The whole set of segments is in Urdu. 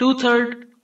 2/3?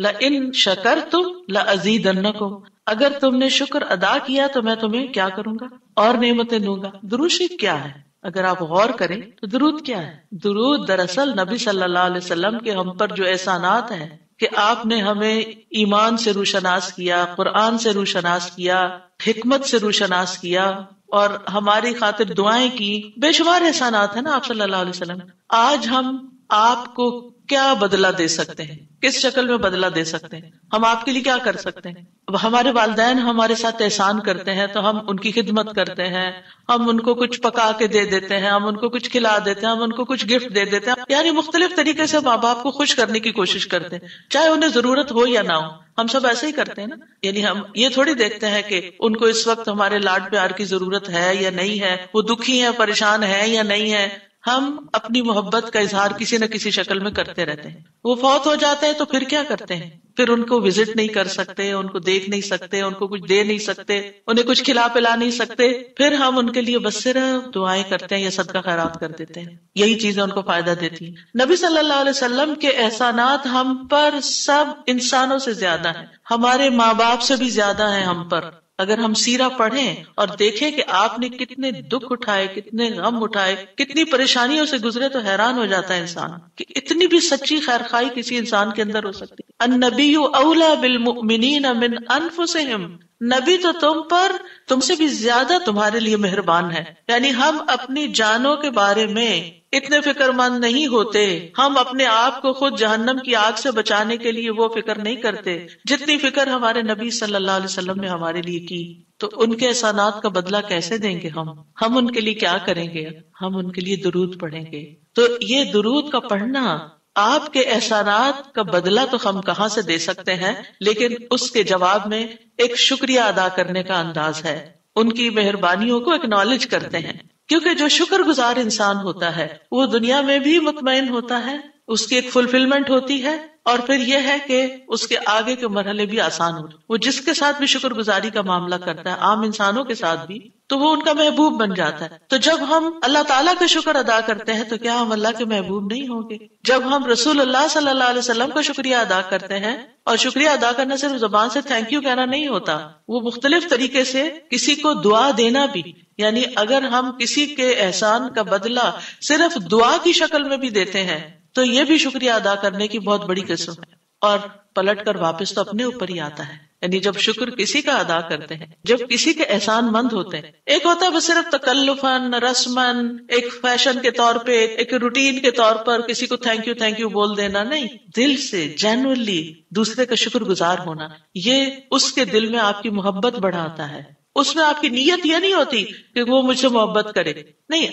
لئن شکرتم لازیدنکم، اگر تم نے شکر ادا کیا تو میں تمہیں کیا کروں گا، اور نعمتیں دوں گا۔ درود شریف کیا ہے؟ اگر آپ غور کریں تو درود کیا ہے؟ درود دراصل نبی صلی اللہ علیہ وسلم کے ہم پر جو احسانات ہیں کہ آپ نے ہمیں ایمان سے روشناس کیا، قرآن سے روشناس کیا، حکمت سے روشناس کیا، اور ہماری خاطر دعائیں کی، بے شمار احسانات ہیں نا آپ صلی اللہ علیہ وسلم۔ آج ہم آپ کو کیا بدلہ دے سکتے ہیں؟ کس شکل میں بدلہ دے سکتے ہیں؟ ہم آپ کے لیے کیا کر سکتے ہیں؟ اب ہمارے والدین ہمارے ساتھ احسان کرتے ہیں تو ہم ان کی خدمت کرتے ہیں، ہم ان کو کچھ پکا کے دے دیتے ہیں، ہم ان کو کچھ کھلا دیتے ہیں، ہم ان کو کچھ گفٹ دے دیتے ہیں، یعنی مختلف طریقے سے ماں باپ کو خوش کرنے کی کوشش کرتے ہیں، چاہے انہیں ضرورت ہو یا نہ ہو۔ ہم سب ایسے ہی کرتے ہیں نا، یعنی ہم یہ تھوڑی دیکھتے ہیں کہ ان کو اس وقت ہمارے لاڈ پیار کی ضرورت ہے یا نہیں ہے، وہ دکھی ہے، پریشان ہے یا نہیں ہے۔ ہم اپنی محبت کا اظہار کسی نہ کسی شکل میں کرتے رہتے ہیں۔ وہ فوت ہو جاتے ہیں تو پھر کیا کرتے ہیں؟ پھر ان کو وزٹ نہیں کر سکتے، ان کو دیکھ نہیں سکتے، ان کو کچھ دے نہیں سکتے، انہیں کچھ کھلا پلا نہیں سکتے، پھر ہم ان کے لیے بس صرف دعائیں کرتے ہیں یا صدقہ خیرات کر دیتے ہیں۔ یہی چیزیں ان کو فائدہ دیتی ہیں۔ نبی صلی اللہ علیہ وسلم کے احسانات ہم پر سب انسانوں سے زیادہ ہیں، ہمارے ماں باپ سے بھی زیادہ ہیں ہم پر۔ اگر ہم سیرہ پڑھیں اور دیکھیں کہ آپ نے کتنے دکھ اٹھائے، کتنے غم اٹھائے، کتنی پریشانیوں سے گزرے، تو حیران ہو جاتا ہے انسان کہ اتنی بھی سچی خیر خواہی کسی انسان کے اندر ہو سکتی۔ النبی اولی بالمؤمنین من انفسہم، نبی تو تم سے بھی زیادہ تمہارے لیے مہربان ہے۔ یعنی ہم اپنی جانوں کے بارے میں اتنے فکر مند نہیں ہوتے، ہم اپنے آپ کو خود جہنم کی آگ سے بچانے کے لیے وہ فکر نہیں کرتے جتنی فکر ہمارے نبی صلی اللہ علیہ وسلم نے ہمارے لیے کی۔ تو ان کے احسانات کا بدلہ کیسے دیں گے ہم ان کے لیے کیا کریں گے؟ ہم ان کے لیے درود پڑھیں گے۔ تو یہ درود کا پڑھنا، آپ کے احسانات کا بدلہ تو ہم کہاں سے دے سکتے ہیں، لیکن اس کے جواب میں ایک شکریہ ادا کرنے کا انداز ہے، ان کی مہربانیوں کو اکنالج کرتے ہیں، کیونکہ جو شکر گزار انسان ہوتا ہے وہ دنیا میں بھی مطمئن ہوتا ہے، اس کی ایک فلفلمنٹ ہوتی ہے، اور پھر یہ ہے کہ اس کے آگے کے مرحلے بھی آسان ہوتے۔ وہ جس کے ساتھ بھی شکر گزاری کا معاملہ کرتا ہے، عام انسانوں کے ساتھ بھی، تو وہ ان کا محبوب بن جاتا ہے۔ تو جب ہم اللہ تعالیٰ کا شکر ادا کرتے ہیں تو کیا ہم اللہ کے محبوب نہیں ہوں گے؟ جب ہم رسول اللہ صلی اللہ علیہ وسلم کا شکریہ ادا کرتے ہیں، اور شکریہ ادا کرنا صرف زبان سے تھینک یو کہنا نہیں ہوتا، وہ مختلف طریقے سے کسی کو دعا دینا بھی، یعنی اگر ہم کسی کے احسان کا بدلہ صرف دعا کی شکل میں بھی دیتے ہیں تو یہ بھی شکریہ ادا کرنے کی بہت بڑی قسم ہے، اور پلٹ کر واپس تو اپنے اوپر ہی آتا ہے۔ یعنی جب شکر کسی کا ادا کرتے ہیں، جب کسی کے احسان مند ہوتے ہیں، ایک ہوتا ہے بس صرف تکلفاً رسماً ایک فیشن کے طور پہ، ایک روٹین کے طور پر کسی کو تھینک یو بول دینا، نہیں، دل سے جینوئنلی دوسرے کا شکر گزار ہونا، یہ اس کے دل میں آپ کی محبت بڑھاتا ہے۔ اس میں آپ کی نیت یہ نہیں ہوتی کہ وہ مجھ سے محبت کرے، نہیں،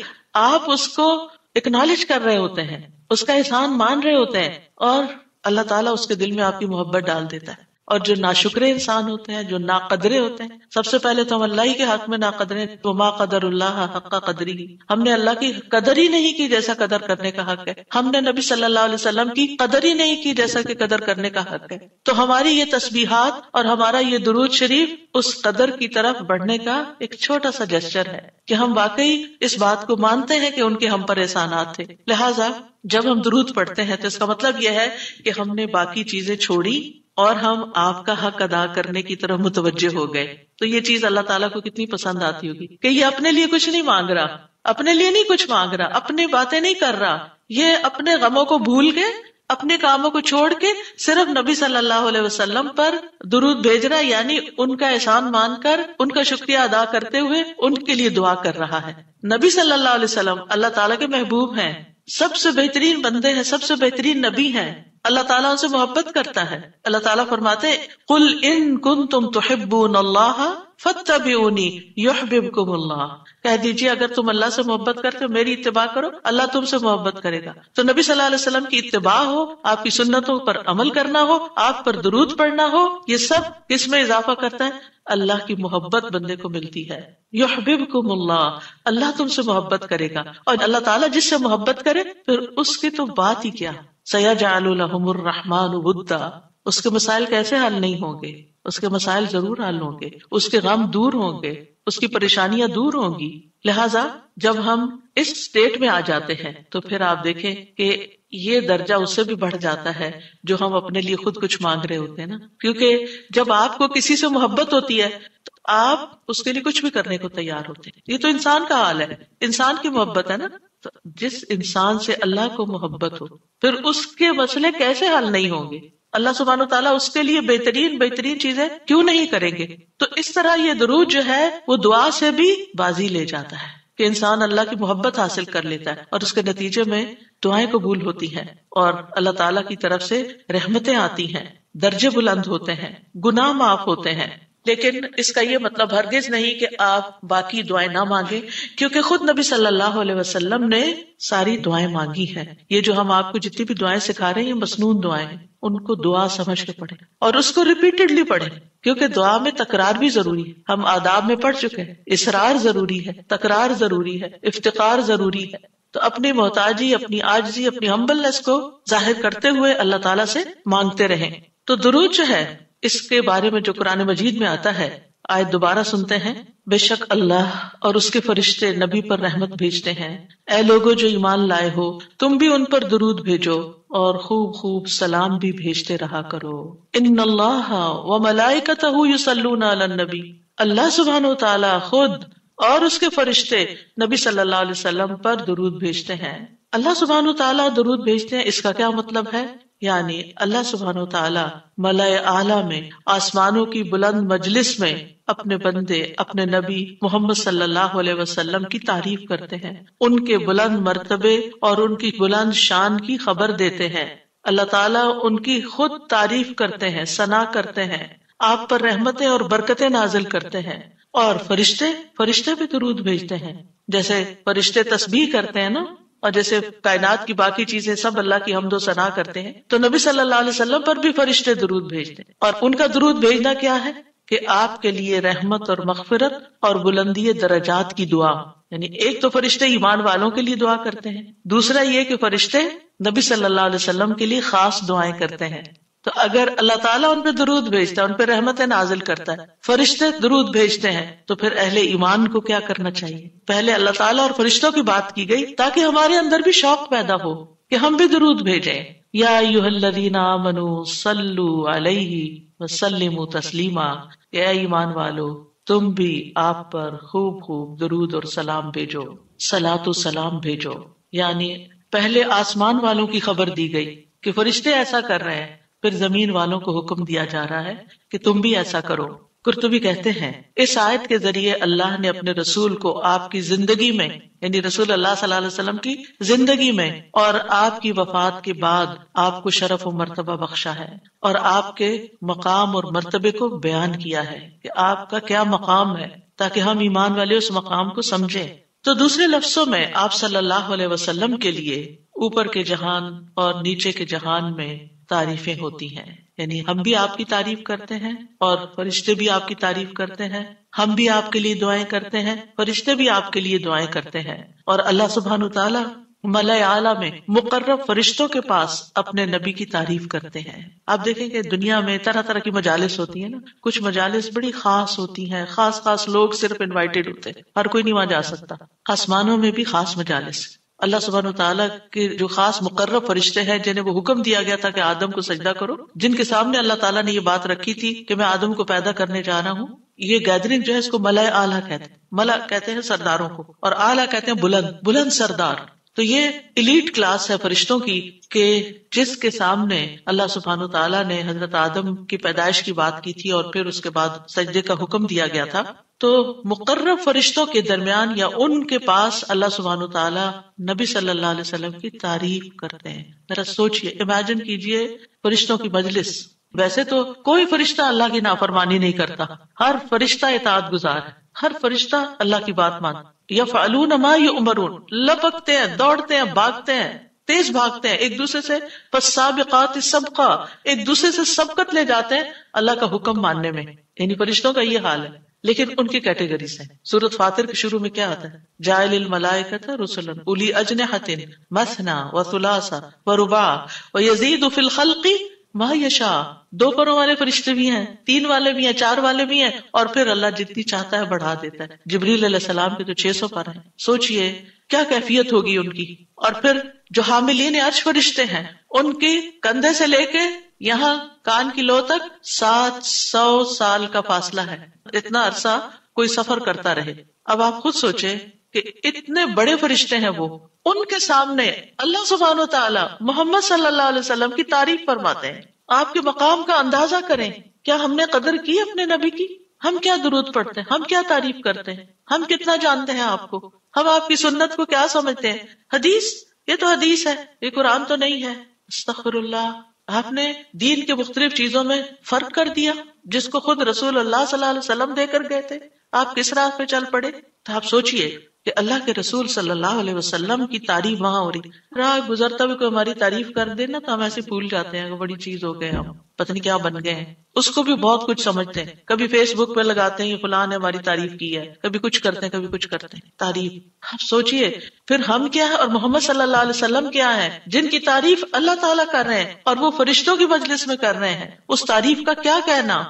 آپ اس کو اکنالج کر رہے ہوتے ہیں، اس کا احسان مان رہے ہوتے ہیں، اور اللہ تعالیٰ اس کے دل میں آپ کی محبت ڈال دیتا ہے۔ اور جو ناشکرے انسان ہوتے ہیں، جو ناقدرے ہوتے ہیں، سب سے پہلے تو ہم اللہ ہی کے حق میں ناقدرے، وما قدر اللہ حق قدری، ہم نے اللہ کی قدر ہی نہیں کی جیسا قدر کرنے کا حق ہے، ہم نے نبی صلی اللہ علیہ وسلم کی قدر ہی نہیں کی جیسا کہ قدر کرنے کا حق ہے۔ تو ہماری یہ تسبیحات اور ہمارا یہ درود شریف اس قدر کی طرف بڑھنے کا ایک چھوٹا سا جسچر ہے کہ ہم واقعی اس بات کو مانتے ہیں کہ ان کے ہم پر احسانات تھے۔ لہٰذا جب ہم درود پڑھتے ہیں تو اس کا مطلب یہ ہے کہ ہم نے باقی چیزیں چھوڑی اور ہم آپ کا حق ادا کرنے کی طرف متوجہ ہو گئے۔ تو یہ چیز اللہ تعالیٰ کو کتنی پسند آتی ہوگی کہ یہ اپنے لیے کچھ نہیں مانگ رہا، اپنے لیے نہیں کچھ مانگ رہا، اپنی باتیں نہیں کر رہا، یہ اپنے غموں کو بھول کے، اپنے کاموں کو چھوڑ کے صرف نبی صلی اللہ علیہ وسلم پر درود بھیج رہا، یعنی ان کا احسان مان کر، ان کا شکریہ ادا کرتے ہوئے ان کے لیے دعا کر رہا ہے۔ نبی صلی اللہ علیہ وسلم اللہ تعالیٰ کے محبوب ہیں، سب سے بہترین بندے ہیں، سب سے بہترین نبی ہیں، اللہ تعالیٰ ان سے محبت کرتا ہے۔ اللہ تعالیٰ فرماتے ہیں قل ان کنتم تحبون اللہ فاتبعونی یحببکم اللہ، کہہ دیجیے اگر تم اللہ سے محبت کرتے ہو میری اتباع کرو، اللہ تم سے محبت کرے گا۔ تو نبی صلی اللہ علیہ وسلم کی اتباع ہو، آپ کی سنتوں پر عمل کرنا ہو، آپ پر درود پڑھنا ہو، یہ سب کس میں اضافہ کرتا ہے؟ اللہ کی محبت بندے کو ملتی ہے۔ یحببکم اللہ، اللہ تم سے محبت کرے گا، اور اللہ تعالیٰ جس سے محبت کرے پھر اس کی تو بات ہی کیا، سیجعل لهم الرحمن ودا، اس کے مسائل کیسے حل نہیں ہوں گے؟ اس کے مسائل ضرور حل ہوں گے، اس کے غم دور ہوں گے، اس کی پریشانیاں دور ہوں گی۔ لہٰذا جب ہم اس اسٹیٹ میں آ جاتے ہیں تو پھر آپ دیکھیں کہ یہ درجہ اس سے بھی بڑھ جاتا ہے جو ہم اپنے لیے خود کچھ مانگ رہے ہوتے ہیں نا. کیونکہ جب آپ کو کسی سے محبت ہوتی ہے تو آپ اس کے لیے کچھ بھی کرنے کو تیار ہوتے ہیں. یہ تو انسان کا حال ہے، انسان کی محبت ہے نا. تو جس انسان سے اللہ کو محبت ہو پھر اس کے مسئلے کیسے حل نہیں ہوں گے؟ اللہ سبحانہ و تعالیٰ اس کے لیے بہترین چیزیں کیوں نہیں کریں گے؟ تو اس طرح یہ درود جو ہے وہ دعا سے بھی بازی لے جاتا ہے کہ انسان اللہ کی محبت حاصل کر لیتا ہے اور اس کے نتیجے میں دعائیں قبول ہوتی ہیں اور اللہ تعالیٰ کی طرف سے رحمتیں آتی ہیں، درجے بلند ہوتے ہیں، گناہ معاف ہوتے ہیں. لیکن اس کا یہ مطلب ہرگز نہیں کہ آپ باقی دعائیں نہ مانگیں، کیونکہ خود نبی صلی اللہ علیہ وسلم نے ساری دعائیں مانگی ہیں. یہ جو ہم آپ کو جتنی بھی دعائیں سکھا رہے ہیں یہ مسنون دعائیں ہیں، ان کو دعا سمجھ کے پڑھیں اور اس کو ریپیٹڈلی پڑھیں، کیونکہ دعا میں تکرار بھی ضروری ہے. ہم آداب میں پڑھ چکے ہیں، اصرار ضروری ہے، تکرار ضروری ہے، افتقار ضروری ہے. تو اپنی محتاجی، اپنی عاجزی، اپنی ہمبلنس کو ظاہر کرتے ہوئے اللہ تعالیٰ سے مانگتے رہیں. تو درود جو ہے اس کے بارے میں جو قرآن مجید میں آتا ہے، آیت دوبارہ سنتے ہیں. بے شک اللہ اور اس کے فرشتے نبی پر رحمت بھیجتے ہیں. اے لوگو جو ایمان لائے ہو تم بھی ان پر درود بھیجو اور خوب خوب سلام بھی بھیجتے رہا کرو. ان اللہ وملائکتہ یصلون علی النبی، اللہ سبحانہ وتعالی خود اور اس کے فرشتے نبی صلی اللہ علیہ وسلم پر درود بھیجتے ہیں. اللہ سبحانہ وتعالی درود بھیجتے ہیں، اس کا کیا مطلب ہے؟ یعنی اللہ سبحانہ وتعالی ملائے اعلیٰ میں، آسمانوں کی بلند مجلس میں اپنے بندے، اپنے نبی محمد صلی اللہ علیہ وسلم کی تعریف کرتے ہیں، ان کے بلند مرتبے اور ان کی بلند شان کی خبر دیتے ہیں. اللہ تعالیٰ ان کی خود تعریف کرتے ہیں، ثنا کرتے ہیں، آپ پر رحمتیں اور برکتیں نازل کرتے ہیں. اور فرشتے بھی درود بھیجتے ہیں، جیسے فرشتے تسبیح کرتے ہیں نا، اور جیسے کائنات کی باقی چیزیں سب اللہ کی حمد و ثنا کرتے ہیں، تو نبی صلی اللہ علیہ وسلم پر بھی فرشتے درود بھیجتے ہیں. اور ان کا درود بھیجنا کیا ہے کہ آپ کے لیے رحمت اور مغفرت اور بلندی درجات کی دعا. یعنی ایک تو فرشتے ایمان والوں کے لیے دعا کرتے ہیں، دوسرا یہ کہ فرشتے نبی صلی اللہ علیہ وسلم کے لیے خاص دعائیں کرتے ہیں. تو اگر اللہ تعالیٰ ان پہ درود بھیجتا ہے، ان پہ رحمتیں نازل کرتا ہے، فرشتے درود بھیجتے ہیں، تو پھر اہل ایمان کو کیا کرنا چاہیے؟ پہلے اللہ تعالیٰ اور فرشتوں کی بات کی گئی تاکہ ہمارے اندر بھی شوق پیدا ہو کہ ہم بھی درود بھیجیں. یا ایھا الذین آمنوا صلوا علیہ وسلموا تسلیما، اے ایمان والو تم بھی آپ پر خوب خوب درود اور سلام بھیجو، صلاۃ و سلام بھیجو. یعنی پہلے آسمان والوں کی خبر دی گئی کہ فرشتے ایسا کر رہے ہیں، پھر زمین والوں کو حکم دیا جا رہا ہے کہ تم بھی ایسا کرو. قرطبی کہتے ہیں اس آیت کے ذریعے اللہ نے اپنے رسول کو آپ کی زندگی میں، یعنی رسول اللہ صلی اللہ علیہ وسلم کی زندگی میں اور آپ کی وفات کے بعد آپ کو شرف و مرتبہ بخشا ہے، اور آپ کے مقام اور مرتبے کو بیان کیا ہے کہ آپ کا کیا مقام ہے، تاکہ ہم ایمان والے اس مقام کو سمجھیں. تو دوسرے لفظوں میں آپ صلی اللہ علیہ وسلم کے لیے اوپر کے جہان اور نیچے کے جہان میں تعریفیں ہوتی ہیں. یعنی ہم بھی آپ کی تعریف کرتے ہیں اور فرشتے بھی آپ کی تعریف کرتے ہیں، ہم بھی آپ کے لیے دعائیں کرتے ہیں، فرشتے بھی آپ کے لیے دعائیں کرتے ہیں. اور اللہ سبحانہ وتعالی ملائے اعلیٰ میں مقرب فرشتوں کے پاس اپنے نبی کی تعریف کرتے ہیں. آپ دیکھیں کہ دنیا میں طرح طرح کی مجالس ہوتی ہیں نا، کچھ مجالس بڑی خاص ہوتی ہیں، خاص لوگ صرف انوائٹڈ ہوتے ہیں، ہر کوئی نہیں وہاں جا سکتا. آسمانوں میں بھی خاص مجالس، اللہ سبحانہ وتعالیٰ کے جو خاص مقرب فرشتے ہیں جنہیں وہ حکم دیا گیا تھا کہ آدم کو سجدہ کرو، جن کے سامنے اللہ تعالیٰ نے یہ بات رکھی تھی کہ میں آدم کو پیدا کرنے جا رہا ہوں. یہ گیدرنگ جو ہے اس کو ملائے اعلیٰ کہتے ہیں. ملا کہتے ہیں سرداروں کو اور اعلیٰ کہتے ہیں بلند سردار. تو یہ ایلیٹ کلاس ہے فرشتوں کی کہ جس کے سامنے اللہ سبحانہ وتعالیٰ نے حضرت آدم کی پیدائش کی بات کی تھی اور پھر اس کے بعد سجدے کا حکم دیا گیا تھا. تو مقرب فرشتوں کے درمیان یا ان کے پاس اللہ سبحانہ وتعالیٰ نبی صلی اللہ علیہ وسلم کی تعریف کرتے ہیں. ذرا سوچئے، امیجن کیجئے فرشتوں کی مجلس. ویسے تو کوئی فرشتہ اللہ کی نافرمانی نہیں کرتا، ہر فرشتہ اطاعت گزار ہے، ہر فرشتہ اللہ کی بات مانتا. یفعلون ما یؤمرون، لپکتے ہیں، دوڑتے ہیں، بھاگتے ہیں، تیز بھاگتے ہیں ایک دوسرے سے. فالسابقات سبقا، ایک دوسرے سے سبقت لے جاتے ہیں اللہ کا حکم ماننے میں. یعنی فرشتوں کا یہ حال ہے. لیکن ان کی کیٹیگریز ہیں. سورۃ فاطر کے شروع میں کیا آتا ہے؟ جاعل الملائکۃ رسلا اولی اجنحۃ مثنی وثلاث ورباع ویزید فی الخلق ما یشاء، 2 پروں والے فرشتے بھی ہیں، 3 والے بھی ہیں، 4 والے بھی ہیں، اور پھر اللہ جتنی چاہتا ہے بڑھا دیتا ہے. جبریل علیہ السلام کے تو 600 پر ہیں. سوچئے کیا کیفیت ہوگی ان کی. اور پھر جو حاملین عرش فرشتے ہیں ان کے کندھے سے لے کے یہاں کان کی لو تک 700 سال کا فاصلہ ہے. اتنا عرصہ کوئی سفر کرتا رہے. اب آپ خود سوچیں کہ اتنے بڑے فرشتے ہیں وہ، ان کے سامنے اللہ سبحانہ وتعالی محمد صلی اللہ علیہ وسلم کی تعریف فرماتے ہیں. آپ کے مقام کا اندازہ کریں. کیا ہم نے قدر کی اپنے نبی کی؟ ہم کیا درود پڑھتے ہیں، ہم کیا تعریف کرتے ہیں، ہم کتنا جانتے ہیں آپ کو، ہم آپ کی سنت کو کیا سمجھتے ہیں. حدیث، یہ تو حدیث ہے، یہ قرآن تو نہیں ہے. استغفر اللہ. آپ نے دین کے مختلف چیزوں میں فرق کر دیا جس کو خود رسول اللہ صلی اللہ علیہ وسلم دے کر گئے تھے. آپ کس راہ پہ چل پڑے. تو آپ سوچئے کہ اللہ کے رسول صلی اللہ علیہ وسلم کی تعریف وہاں ہو رہی. راہ گزرتا بھی کوئی ہماری تعریف کر دے نا تو ہم ایسے بھول جاتے ہیں کہ بڑی چیز ہو گئے، ہم پتہ نہیں کیا بن گئے ہیں. اس کو بھی بہت کچھ سمجھتے ہیں. کبھی فیس بک پہ لگاتے ہیں یہ فلاں نے ہماری تعریف کی ہے، کبھی کچھ کرتے ہیں، کبھی کچھ کرتے ہیں. تعریف. آپ سوچئے پھر ہم کیا ہے اور محمد صلی اللہ علیہ وسلم کیا ہے جن کی تعریف اللہ تعالیٰ کر رہے ہیں اور وہ فرشتوں کی مجلس میں کر رہے ہیں. اس تعریف کا کیا کہنا.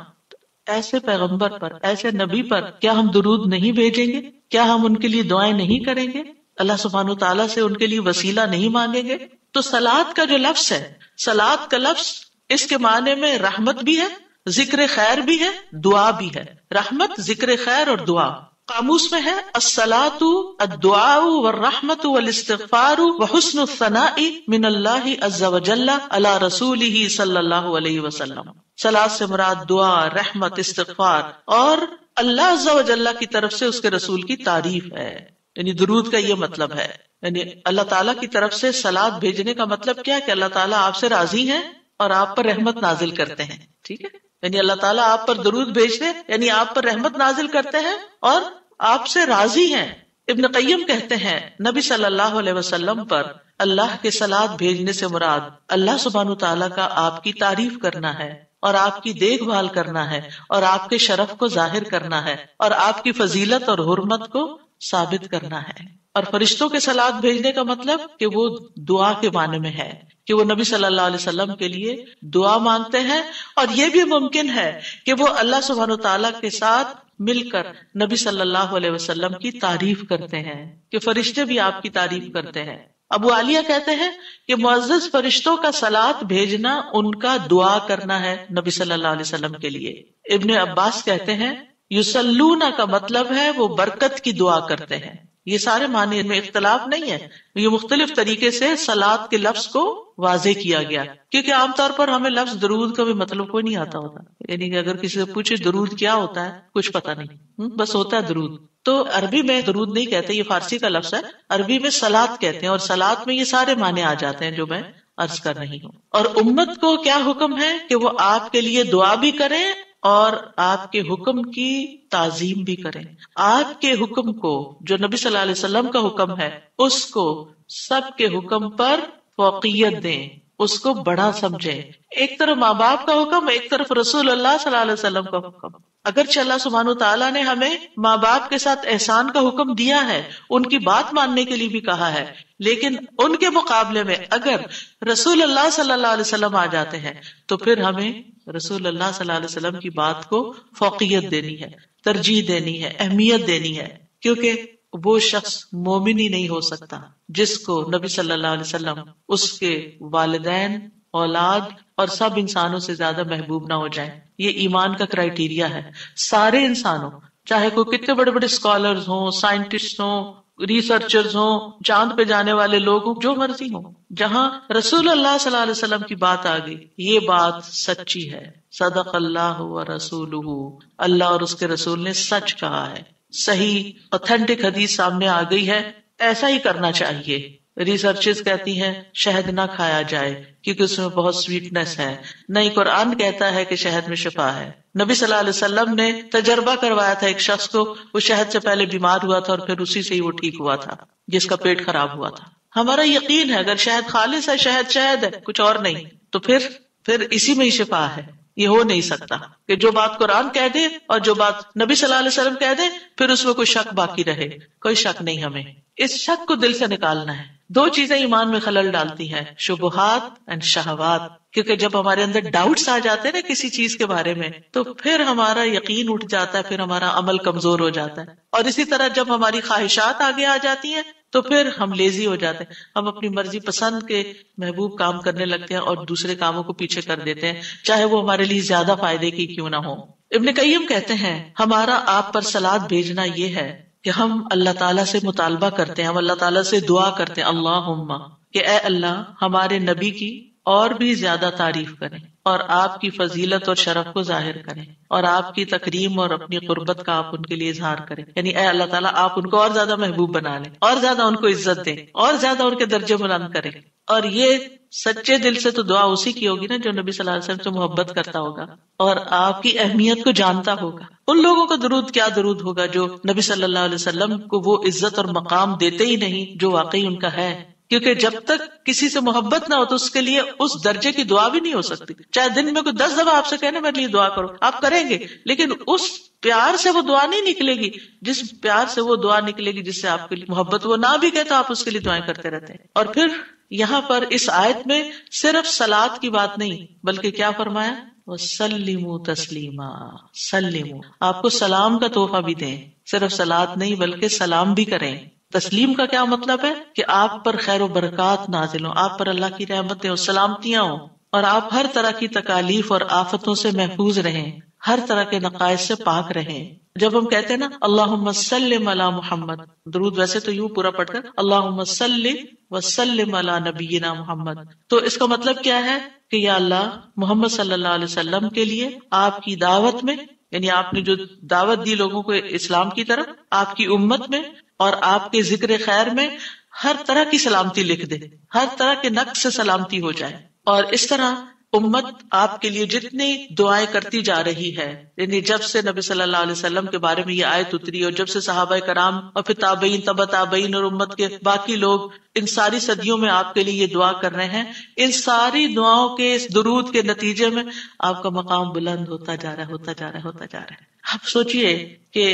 ایسے پیغمبر پر، ایسے نبی پر کیا ہم درود نہیں بھیجیں گے؟ کیا ہم ان کے لیے دعائیں نہیں کریں گے؟ اللہ سبحانہ وتعالیٰ سے ان کے لیے وسیلہ نہیں مانگیں گے؟ تو صلاۃ کا جو لفظ ہے، صلاۃ کا لفظ اس کے معنی میں رحمت بھی ہے، ذکر خیر بھی ہے، دعا بھی ہے. رحمت، ذکر خیر اور دعا. قاموس میں ہے الصلاۃ الدعاء والرحمت والاستغفار وحسن الثناء من اللہ عز وجل علی رسولہ صلی اللہ علیہ وسلم. صلاۃ سے مراد دعا، رحمت، استغفار اور اللہ عز وجل کی طرف سے اس کے رسول کی تعریف ہے. یعنی درود کا یہ مطلب ہے. یعنی اللہ تعالیٰ کی طرف سے صلاۃ بھیجنے کا مطلب کیا ہے کہ اللہ تعالیٰ آپ سے راضی ہیں اور آپ پر رحمت نازل کرتے ہیں. ٹھیک ہے، یعنی اللہ تعالیٰ آپ پر درود بھیجتے یعنی آپ پر رحمت نازل کرتے ہیں اور آپ سے راضی ہیں. ابن قیم کہتے ہیں نبی صلی اللہ علیہ وسلم پر اللہ کے صلاۃ بھیجنے سے مراد اللہ سبحانہ تعالیٰ کا آپ کی تعریف کرنا ہے اور آپ کی دیکھ بھال کرنا ہے اور آپ کے شرف کو ظاہر کرنا ہے اور آپ کی فضیلت اور حرمت کو ثابت کرنا ہے. اور فرشتوں کے صلاۃ بھیجنے کا مطلب کہ وہ دعا کے معنی میں ہے کہ وہ نبی صلی اللہ علیہ وسلم کے لیے دعا مانگتے ہیں. اور یہ بھی ممکن ہے کہ وہ اللہ سبحانہ تعالیٰ کے ساتھ مل کر نبی صلی اللہ علیہ وسلم کی تعریف کرتے ہیں کہ فرشتے بھی آپ کی تعریف کرتے ہیں. ابو عالیہ کہتے ہیں کہ معزز فرشتوں کا صلاۃ بھیجنا ان کا دعا کرنا ہے نبی صلی اللہ علیہ وسلم کے لیے. ابن عباس کہتے ہیں یصلون کا مطلب ہے وہ برکت کی دعا کرتے ہیں. یہ سارے معنی میں اختلاف نہیں ہے، یہ مختلف طریقے سے صلاۃ کے لفظ کو واضح کیا گیا. کیونکہ عام طور پر ہمیں لفظ درود کا بھی مطلب کوئی نہیں آتا ہوتا. یعنی کہ اگر کسی سے پوچھے درود کیا ہوتا ہے، کچھ پتا نہیں، بس ہوتا ہے درود. تو عربی میں درود نہیں کہتے، یہ فارسی کا لفظ ہے. عربی میں صلاۃ کہتے ہیں اور صلاۃ میں یہ سارے معنی آ جاتے ہیں جو میں عرض کر رہی ہوں. اور امت کو کیا حکم ہے کہ وہ آپ کے لیے دعا بھی کریں اور آپ کے حکم کی تعظیم بھی کریں. آپ کے حکم کو جو نبی صلی اللہ علیہ وسلم کا حکم ہے اس کو سب کے حکم پر فوقیت دیں، اس کو بڑا سمجھیں. ایک طرف ماں باپ کا حکم، ایک طرف رسول اللہ صلی اللہ علیہ وسلم کا حکم. اگرچہ اللہ سبحانہ تعالیٰ نے ہمیں ماں باپ کے ساتھ احسان کا حکم دیا ہے، ان کی بات ماننے کے لیے بھی کہا ہے، لیکن ان کے مقابلے میں اگر رسول اللہ صلی اللہ علیہ وسلم آ جاتے ہیں تو پھر ہمیں رسول اللہ صلی اللہ علیہ وسلم کی بات کو فوقیت دینی ہے، ترجیح دینی ہے، اہمیت دینی ہے. کیونکہ وہ شخص مومن ہی نہیں ہو سکتا جس کو نبی صلی اللہ علیہ وسلم اس کے والدین، اولاد اور سب انسانوں سے زیادہ محبوب نہ ہو جائیں. یہ ایمان کا کرائیٹیریا ہے. سارے انسانوں، چاہے کوئی کتنے بڑے بڑے اسکالرز ہوں، سائنٹسٹ ہوں، ریسرچرز ہوں، چاند پہ جانے والے لوگ ہوں، جو مرضی ہوں، جہاں رسول اللہ صلی اللہ علیہ وسلم کی بات آ گئی یہ بات سچی ہے. صدق اللہ و رسولہ، اللہ اور اس کے رسول نے سچ کہا ہے. صحیح اوتھینٹک حدیث سامنے آ گئی ہے، ایسا ہی کرنا چاہیے. ریسرچز کہتی ہیں شہد نہ کھایا جائے کیونکہ اس میں بہت سویٹنس ہے. نہیں، قرآن کہتا ہے کہ شہد میں شفا ہے. نبی صلی اللہ علیہ وسلم نے تجربہ کروایا تھا ایک شخص کو، وہ شہد سے پہلے بیمار ہوا تھا اور پھر اسی سے ہی وہ ٹھیک ہوا تھا جس کا پیٹ خراب ہوا تھا. ہمارا یقین ہے اگر شہد خالص ہے، شہد شہد ہے، کچھ اور نہیں، تو پھر اسی میں ہی شفا ہے. یہ ہو نہیں سکتا کہ جو بات قرآن کہہ دے اور جو بات نبی صلی اللہ علیہ وسلم کہہ دے پھر اس میں کوئی شک باقی رہے. کوئی شک نہیں. ہمیں اس شک کو دل سے نکالنا ہے دو چیزیں ایمان میں خلل ڈالتی ہیں، شبہات اینڈ شہوات، کیونکہ جب ہمارے اندر ڈاؤٹس آ جاتے ہیں نا کسی چیز کے بارے میں تو پھر ہمارا یقین اٹھ جاتا ہے، پھر ہمارا عمل کمزور ہو جاتا ہے. اور اسی طرح جب ہماری خواہشات آگے آ جاتی ہیں تو پھر ہم لیزی ہو جاتے ہیں، ہم اپنی مرضی پسند کے محبوب کام کرنے لگتے ہیں اور دوسرے کاموں کو پیچھے کر دیتے ہیں، چاہے وہ ہمارے لیے زیادہ فائدے کی کیوں نہ ہو. ابن قیم کہتے ہیں ہمارا آپ پر صلات بھیجنا یہ ہے کہ ہم اللہ تعالیٰ سے مطالبہ کرتے ہیں، ہم اللہ تعالیٰ سے دعا کرتے ہیں، اللہم، کہ اے اللہ ہمارے نبی کی اور بھی زیادہ تعریف کریں اور آپ کی فضیلت اور شرف کو ظاہر کریں اور آپ کی تکریم اور اپنی قربت کا آپ ان کے لیے اظہار کریں. یعنی اے اللہ تعالیٰ آپ ان کو اور زیادہ محبوب بنا لیں اور زیادہ ان کو عزت دیں اور زیادہ ان کے درجے بلند کریں. اور یہ سچے دل سے تو دعا اسی کی ہوگی نا جو نبی صلی اللہ علیہ وسلم سے محبت کرتا ہوگا اور آپ کی اہمیت کو جانتا ہوگا. ان لوگوں کا درود کیا درود ہوگا جو نبی صلی اللہ علیہ وسلم کو وہ عزت اور مقام دیتے ہی نہیں جو واقعی ان کا ہے. کیونکہ جب تک کسی سے محبت نہ ہو تو اس کے لیے اس درجے کی دعا بھی نہیں ہو سکتی. چاہے دن میں کوئی 10 دفعہ آپ سے کہنے میرے لیے دعا کرو، آپ کریں گے، لیکن اس پیار سے وہ دعا نہیں نکلے گی جس پیار سے وہ دعا نکلے گی جس سے آپ کے لیے محبت. وہ نہ بھی کہے تو آپ اس کے لیے دعائیں کرتے رہتے ہیں. اور پھر یہاں پر اس آیت میں صرف صلات کی بات نہیں بلکہ کیا فرمایا، وَسَلِّمُوا تَسْلِيمًا، سلموا، آپ کو سلام کا تحفہ بھی دیں. صرف صلات نہیں بلکہ سلام بھی کریں. تسلیم کا کیا مطلب ہے کہ آپ پر خیر و برکات نازل ہوں، آپ پر اللہ کی رحمتیں اور سلامتیاں ہوں اور آپ ہر طرح کی تکالیف اور آفتوں سے محفوظ رہیں، ہر طرح کے نقائص سے پاک رہیں. جب ہم کہتے ہیں نا اللہم سلم علی محمد، درود ویسے تو یوں پورا پڑھ کر اللہم صلی وسلم علی نبینا محمد، تو اس کا مطلب کیا ہے کہ یا اللہ محمد صلی اللہ علیہ وسلم کے لیے آپ کی دعوت میں، یعنی آپ نے جو دعوت دی لوگوں کو اسلام کی طرف، آپ کی امت میں اور آپ کے ذکر خیر میں ہر طرح کی سلامتی لکھ دے، ہر طرح کے نقص سے سلامتی ہو جائے. اور اس طرح امت آپ کے لیے جتنی دعائیں کرتی جا رہی ہے، یعنی جب سے نبی صلی اللہ علیہ وسلم کے بارے میں یہ آیت اتری اور جب سے صحابہ کرام اور پھر تابعین، تبع تابعین اور امت کے باقی لوگ ان ساری صدیوں میں آپ کے لیے یہ دعا کر رہے ہیں، ان ساری دعاؤں کے اس درود کے نتیجے میں آپ کا مقام بلند ہوتا جا رہا ہے، ہوتا جا رہا ہے، ہوتا جا رہا ہے. آپ سوچئے کہ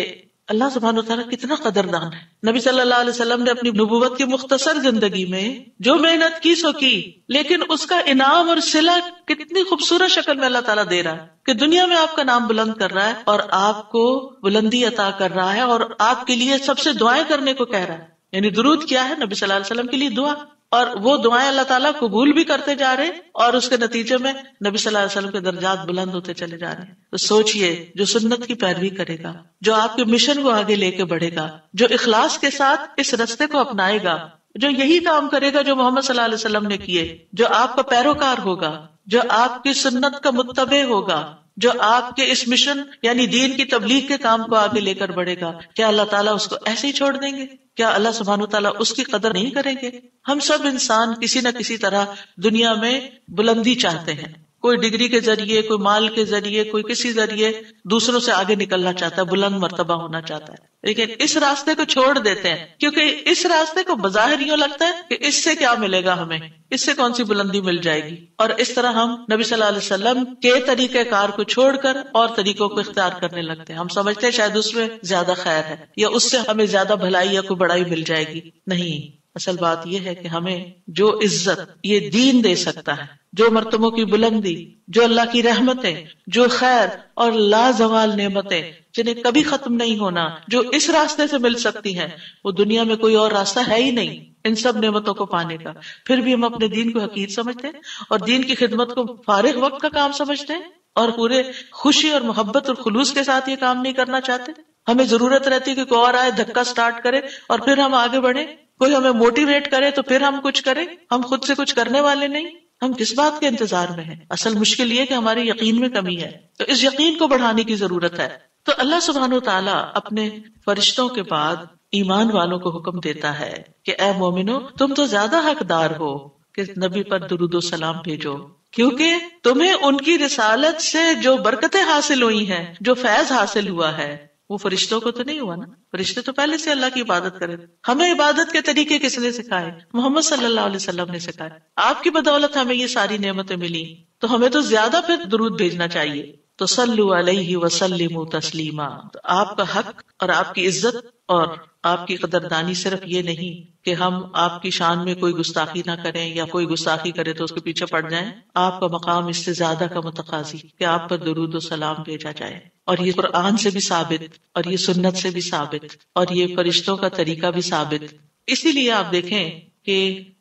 اللہ سبحانہ وتعالیٰ کتنا قدردان ہے. نبی صلی اللہ علیہ وسلم نے اپنی نبوت کی مختصر زندگی میں جو محنت کی سو کی، لیکن اس کا انعام اور صلہ کتنی خوبصورت شکل میں اللہ تعالیٰ دے رہا ہے کہ دنیا میں آپ کا نام بلند کر رہا ہے اور آپ کو بلندی عطا کر رہا ہے اور آپ کے لیے سب سے دعائیں کرنے کو کہہ رہا ہے. یعنی درود کیا ہے؟ نبی صلی اللہ علیہ وسلم کے لیے دعا، اور وہ دعائیں اللہ تعالیٰ قبول بھی کرتے جا رہے اور اس کے نتیجے میں نبی صلی اللہ علیہ وسلم کے درجات بلند ہوتے چلے جا رہے ہیں. تو سوچئے جو سنت کی پیروی کرے گا، جو آپ کے مشن کو آگے لے کے بڑھے گا، جو اخلاص کے ساتھ اس رستے کو اپنائے گا، جو یہی کام کرے گا جو محمد صلی اللہ علیہ وسلم نے کیے، جو آپ کا پیروکار ہوگا، جو آپ کی سنت کا متبع ہوگا، جو آپ کے اس مشن یعنی دین کی تبلیغ کے کام کو آگے لے کر بڑھے گا، کیا اللہ تعالیٰ اس کو ایسے ہی چھوڑ دیں گے؟ کیا اللہ سبحانہ تعالیٰ اس کی قدر نہیں کریں گے؟ ہم سب انسان کسی نہ کسی طرح دنیا میں بلندی چاہتے ہیں، کوئی ڈگری کے ذریعے، کوئی مال کے ذریعے، کوئی کسی ذریعے دوسروں سے آگے نکلنا چاہتا ہے، بلند مرتبہ ہونا چاہتا ہے، لیکن اس راستے کو چھوڑ دیتے ہیں کیونکہ اس راستے کو بظاہر یوں لگتا ہے کہ اس سے کیا ملے گا، ہمیں اس سے کون سی بلندی مل جائے گی. اور اس طرح ہم نبی صلی اللہ علیہ وسلم کے طریقہ کار کو چھوڑ کر اور طریقوں کو اختیار کرنے لگتے ہیں. ہم سمجھتے ہیں شاید اس میں زیادہ خیر ہے یا اس سے ہمیں زیادہ بھلائی یا کوئی بڑائی مل جائے گی. نہیں، اصل بات یہ ہے کہ ہمیں جو عزت یہ دین دے سکتا ہے، جو مرتبوں کی بلندی، جو اللہ کی رحمتیں، جو خیر اور لازوال نعمتیں جنہیں کبھی ختم نہیں ہونا، جو اس راستے سے مل سکتی ہیں، وہ دنیا میں کوئی اور راستہ ہے ہی نہیں ان سب نعمتوں کو پانے کا. پھر بھی ہم اپنے دین کو حقیر سمجھتے ہیں اور دین کی خدمت کو فارغ وقت کا کام سمجھتے ہیں اور پورے خوشی اور محبت اور خلوص کے ساتھ یہ کام نہیں کرنا چاہتے. ہمیں ضرورت رہتی ہے کہ کوئی اور آئے، دھکا سٹارٹ کرے اور پھر ہم آگے بڑھیں، کوئی ہمیں موٹیویٹ کرے تو پھر ہم کچھ کریں. ہم خود سے کچھ کرنے والے نہیں. ہم کس بات کے انتظار میں ہیں؟ اصل مشکل یہ کہ ہمارے یقین میں کمی ہے، تو اس یقین کو بڑھانے کی ضرورت ہے. تو اللہ سبحانہ وتعالیٰ اپنے فرشتوں کے بعد ایمان والوں کو حکم دیتا ہے کہ اے مومنو، تم تو زیادہ حقدار ہو کہ نبی پر درود و سلام بھیجو، کیونکہ تمہیں ان کی رسالت سے جو برکتیں حاصل ہوئی ہیں، جو فیض حاصل ہوا ہے، وہ فرشتوں کو تو نہیں ہوا نا. فرشتے تو پہلے سے اللہ کی عبادت کرے. ہمیں عبادت کے طریقے کس نے سکھائے؟ محمد صلی اللہ علیہ وسلم نے سکھائے. آپ کی بدولت ہمیں یہ ساری نعمتیں ملی، تو ہمیں تو زیادہ پھر درود بھیجنا چاہیے. تو صلو علیہ وسلموا تسلیما. تو آپ کا حق اور آپ کی عزت اور آپ کی قدردانی صرف یہ نہیں کہ ہم آپ کی شان میں کوئی گستاخی نہ کریں یا کوئی گستاخی کرے تو اس کے پیچھے پڑ جائیں. آپ کا مقام اس سے زیادہ کا متقاضی کہ آپ پر درود و سلام بھیجا جائے. اور یہ قرآن سے بھی ثابت اور یہ سنت سے بھی ثابت اور یہ فرشتوں کا طریقہ بھی ثابت. اسی لیے آپ دیکھیں کہ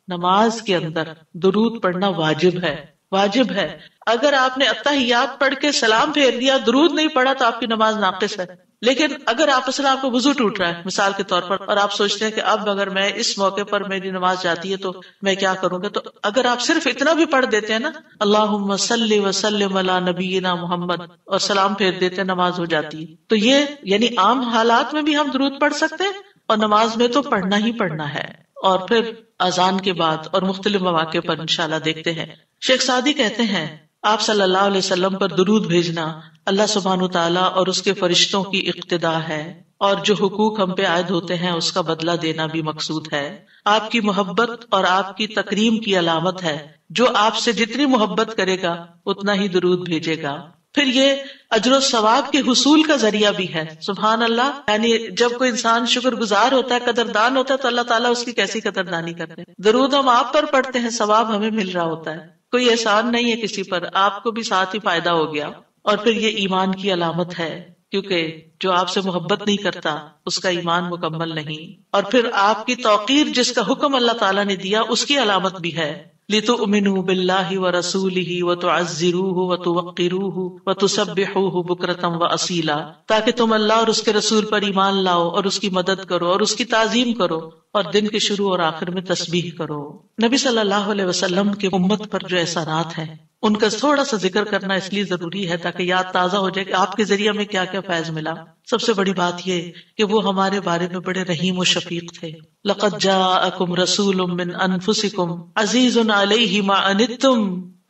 نماز کے اندر درود پڑھنا واجب ہے. واجب ہے. اگر آپ نے اتحیات پڑھ کے سلام پھیر دیا، درود نہیں پڑھا، تو آپ کی نماز ناقص ہے. لیکن اگر آپ کو وضو ٹوٹ رہا ہے مثال کے طور پر، اور آپ سوچتے ہیں کہ اب اگر میں اس موقع پر میری نماز جاتی ہے تو میں کیا کروں گا، تو اگر آپ صرف اتنا بھی پڑھ دیتے ہیں نا، اللہم صلی وسلم علی نبینا محمد، اور سلام پھیر دیتے ہیں، نماز ہو جاتی ہے. تو یہ یعنی عام حالات میں بھی ہم درود پڑھ سکتے ہیں، اور نماز میں تو پڑھنا ہی پڑھنا ہے. اور پھر اذان کے بعد اور مختلف مواقع پر انشاءاللہ دیکھتے ہیں. شیخ سعدی کہتے ہیں آپ صلی اللہ علیہ وسلم پر درود بھیجنا اللہ سبحانہ تعالیٰ اور اس کے فرشتوں کی اقتداء ہے، اور جو حقوق ہم پہ عائد ہوتے ہیں اس کا بدلہ دینا بھی مقصود ہے. آپ کی محبت اور آپ کی تکریم کی علامت ہے. جو آپ سے جتنی محبت کرے گا اتنا ہی درود بھیجے گا. پھر یہ اجر و ثواب کے حصول کا ذریعہ بھی ہے. سبحان اللہ. یعنی جب کوئی انسان شکر گزار ہوتا ہے، قدردان ہوتا ہے، تو اللہ تعالیٰ اس کی کیسی قدردانی کرتے ہیں. درود ہم آپ پر پڑھتے ہیں، ثواب ہمیں مل رہا ہوتا ہے. کوئی احسان نہیں ہے کسی پر، آپ کو بھی ساتھ ہی فائدہ ہو گیا. اور پھر یہ ایمان کی علامت ہے، کیونکہ جو آپ سے محبت نہیں کرتا اس کا ایمان مکمل نہیں. اور پھر آپ کی توقیر جس کا حکم اللہ تعالیٰ نے دیا اس کی علامت بھی ہے. لِتُؤْمِنُوا بِاللَّهِ وَرَسُولِهِ وَتُعَزِّرُوهُ وَتُوَقِّرُوهُ وَتُسَبِّحُوهُ بُكْرَةً وَأَصِيلًا، تاکہ تم اللہ اور اس کے رسول پر ایمان لاؤ اور اس کی مدد کرو اور اس کی تعظیم کرو اور دن کے شروع اور آخر میں تسبیح کرو. نبی صلی اللہ علیہ وسلم کے امت پر جو احسانات ہیں ان کا تھوڑا سا ذکر کرنا اس لیے ضروری ہے تاکہ یاد تازہ ہو جائے کہ آپ کے ذریعے میں کیا کیا فیض ملا. سب سے بڑی بات یہ کہ وہ ہمارے بارے میں بڑے رحیم و شفیق تھے. لَقَدْ جَاءَكُمْ رَسُولٌ مِّنْ أَنفُسِكُمْ عَزِيزٌ عَلَيْهِ مَا عَنِتُّمْ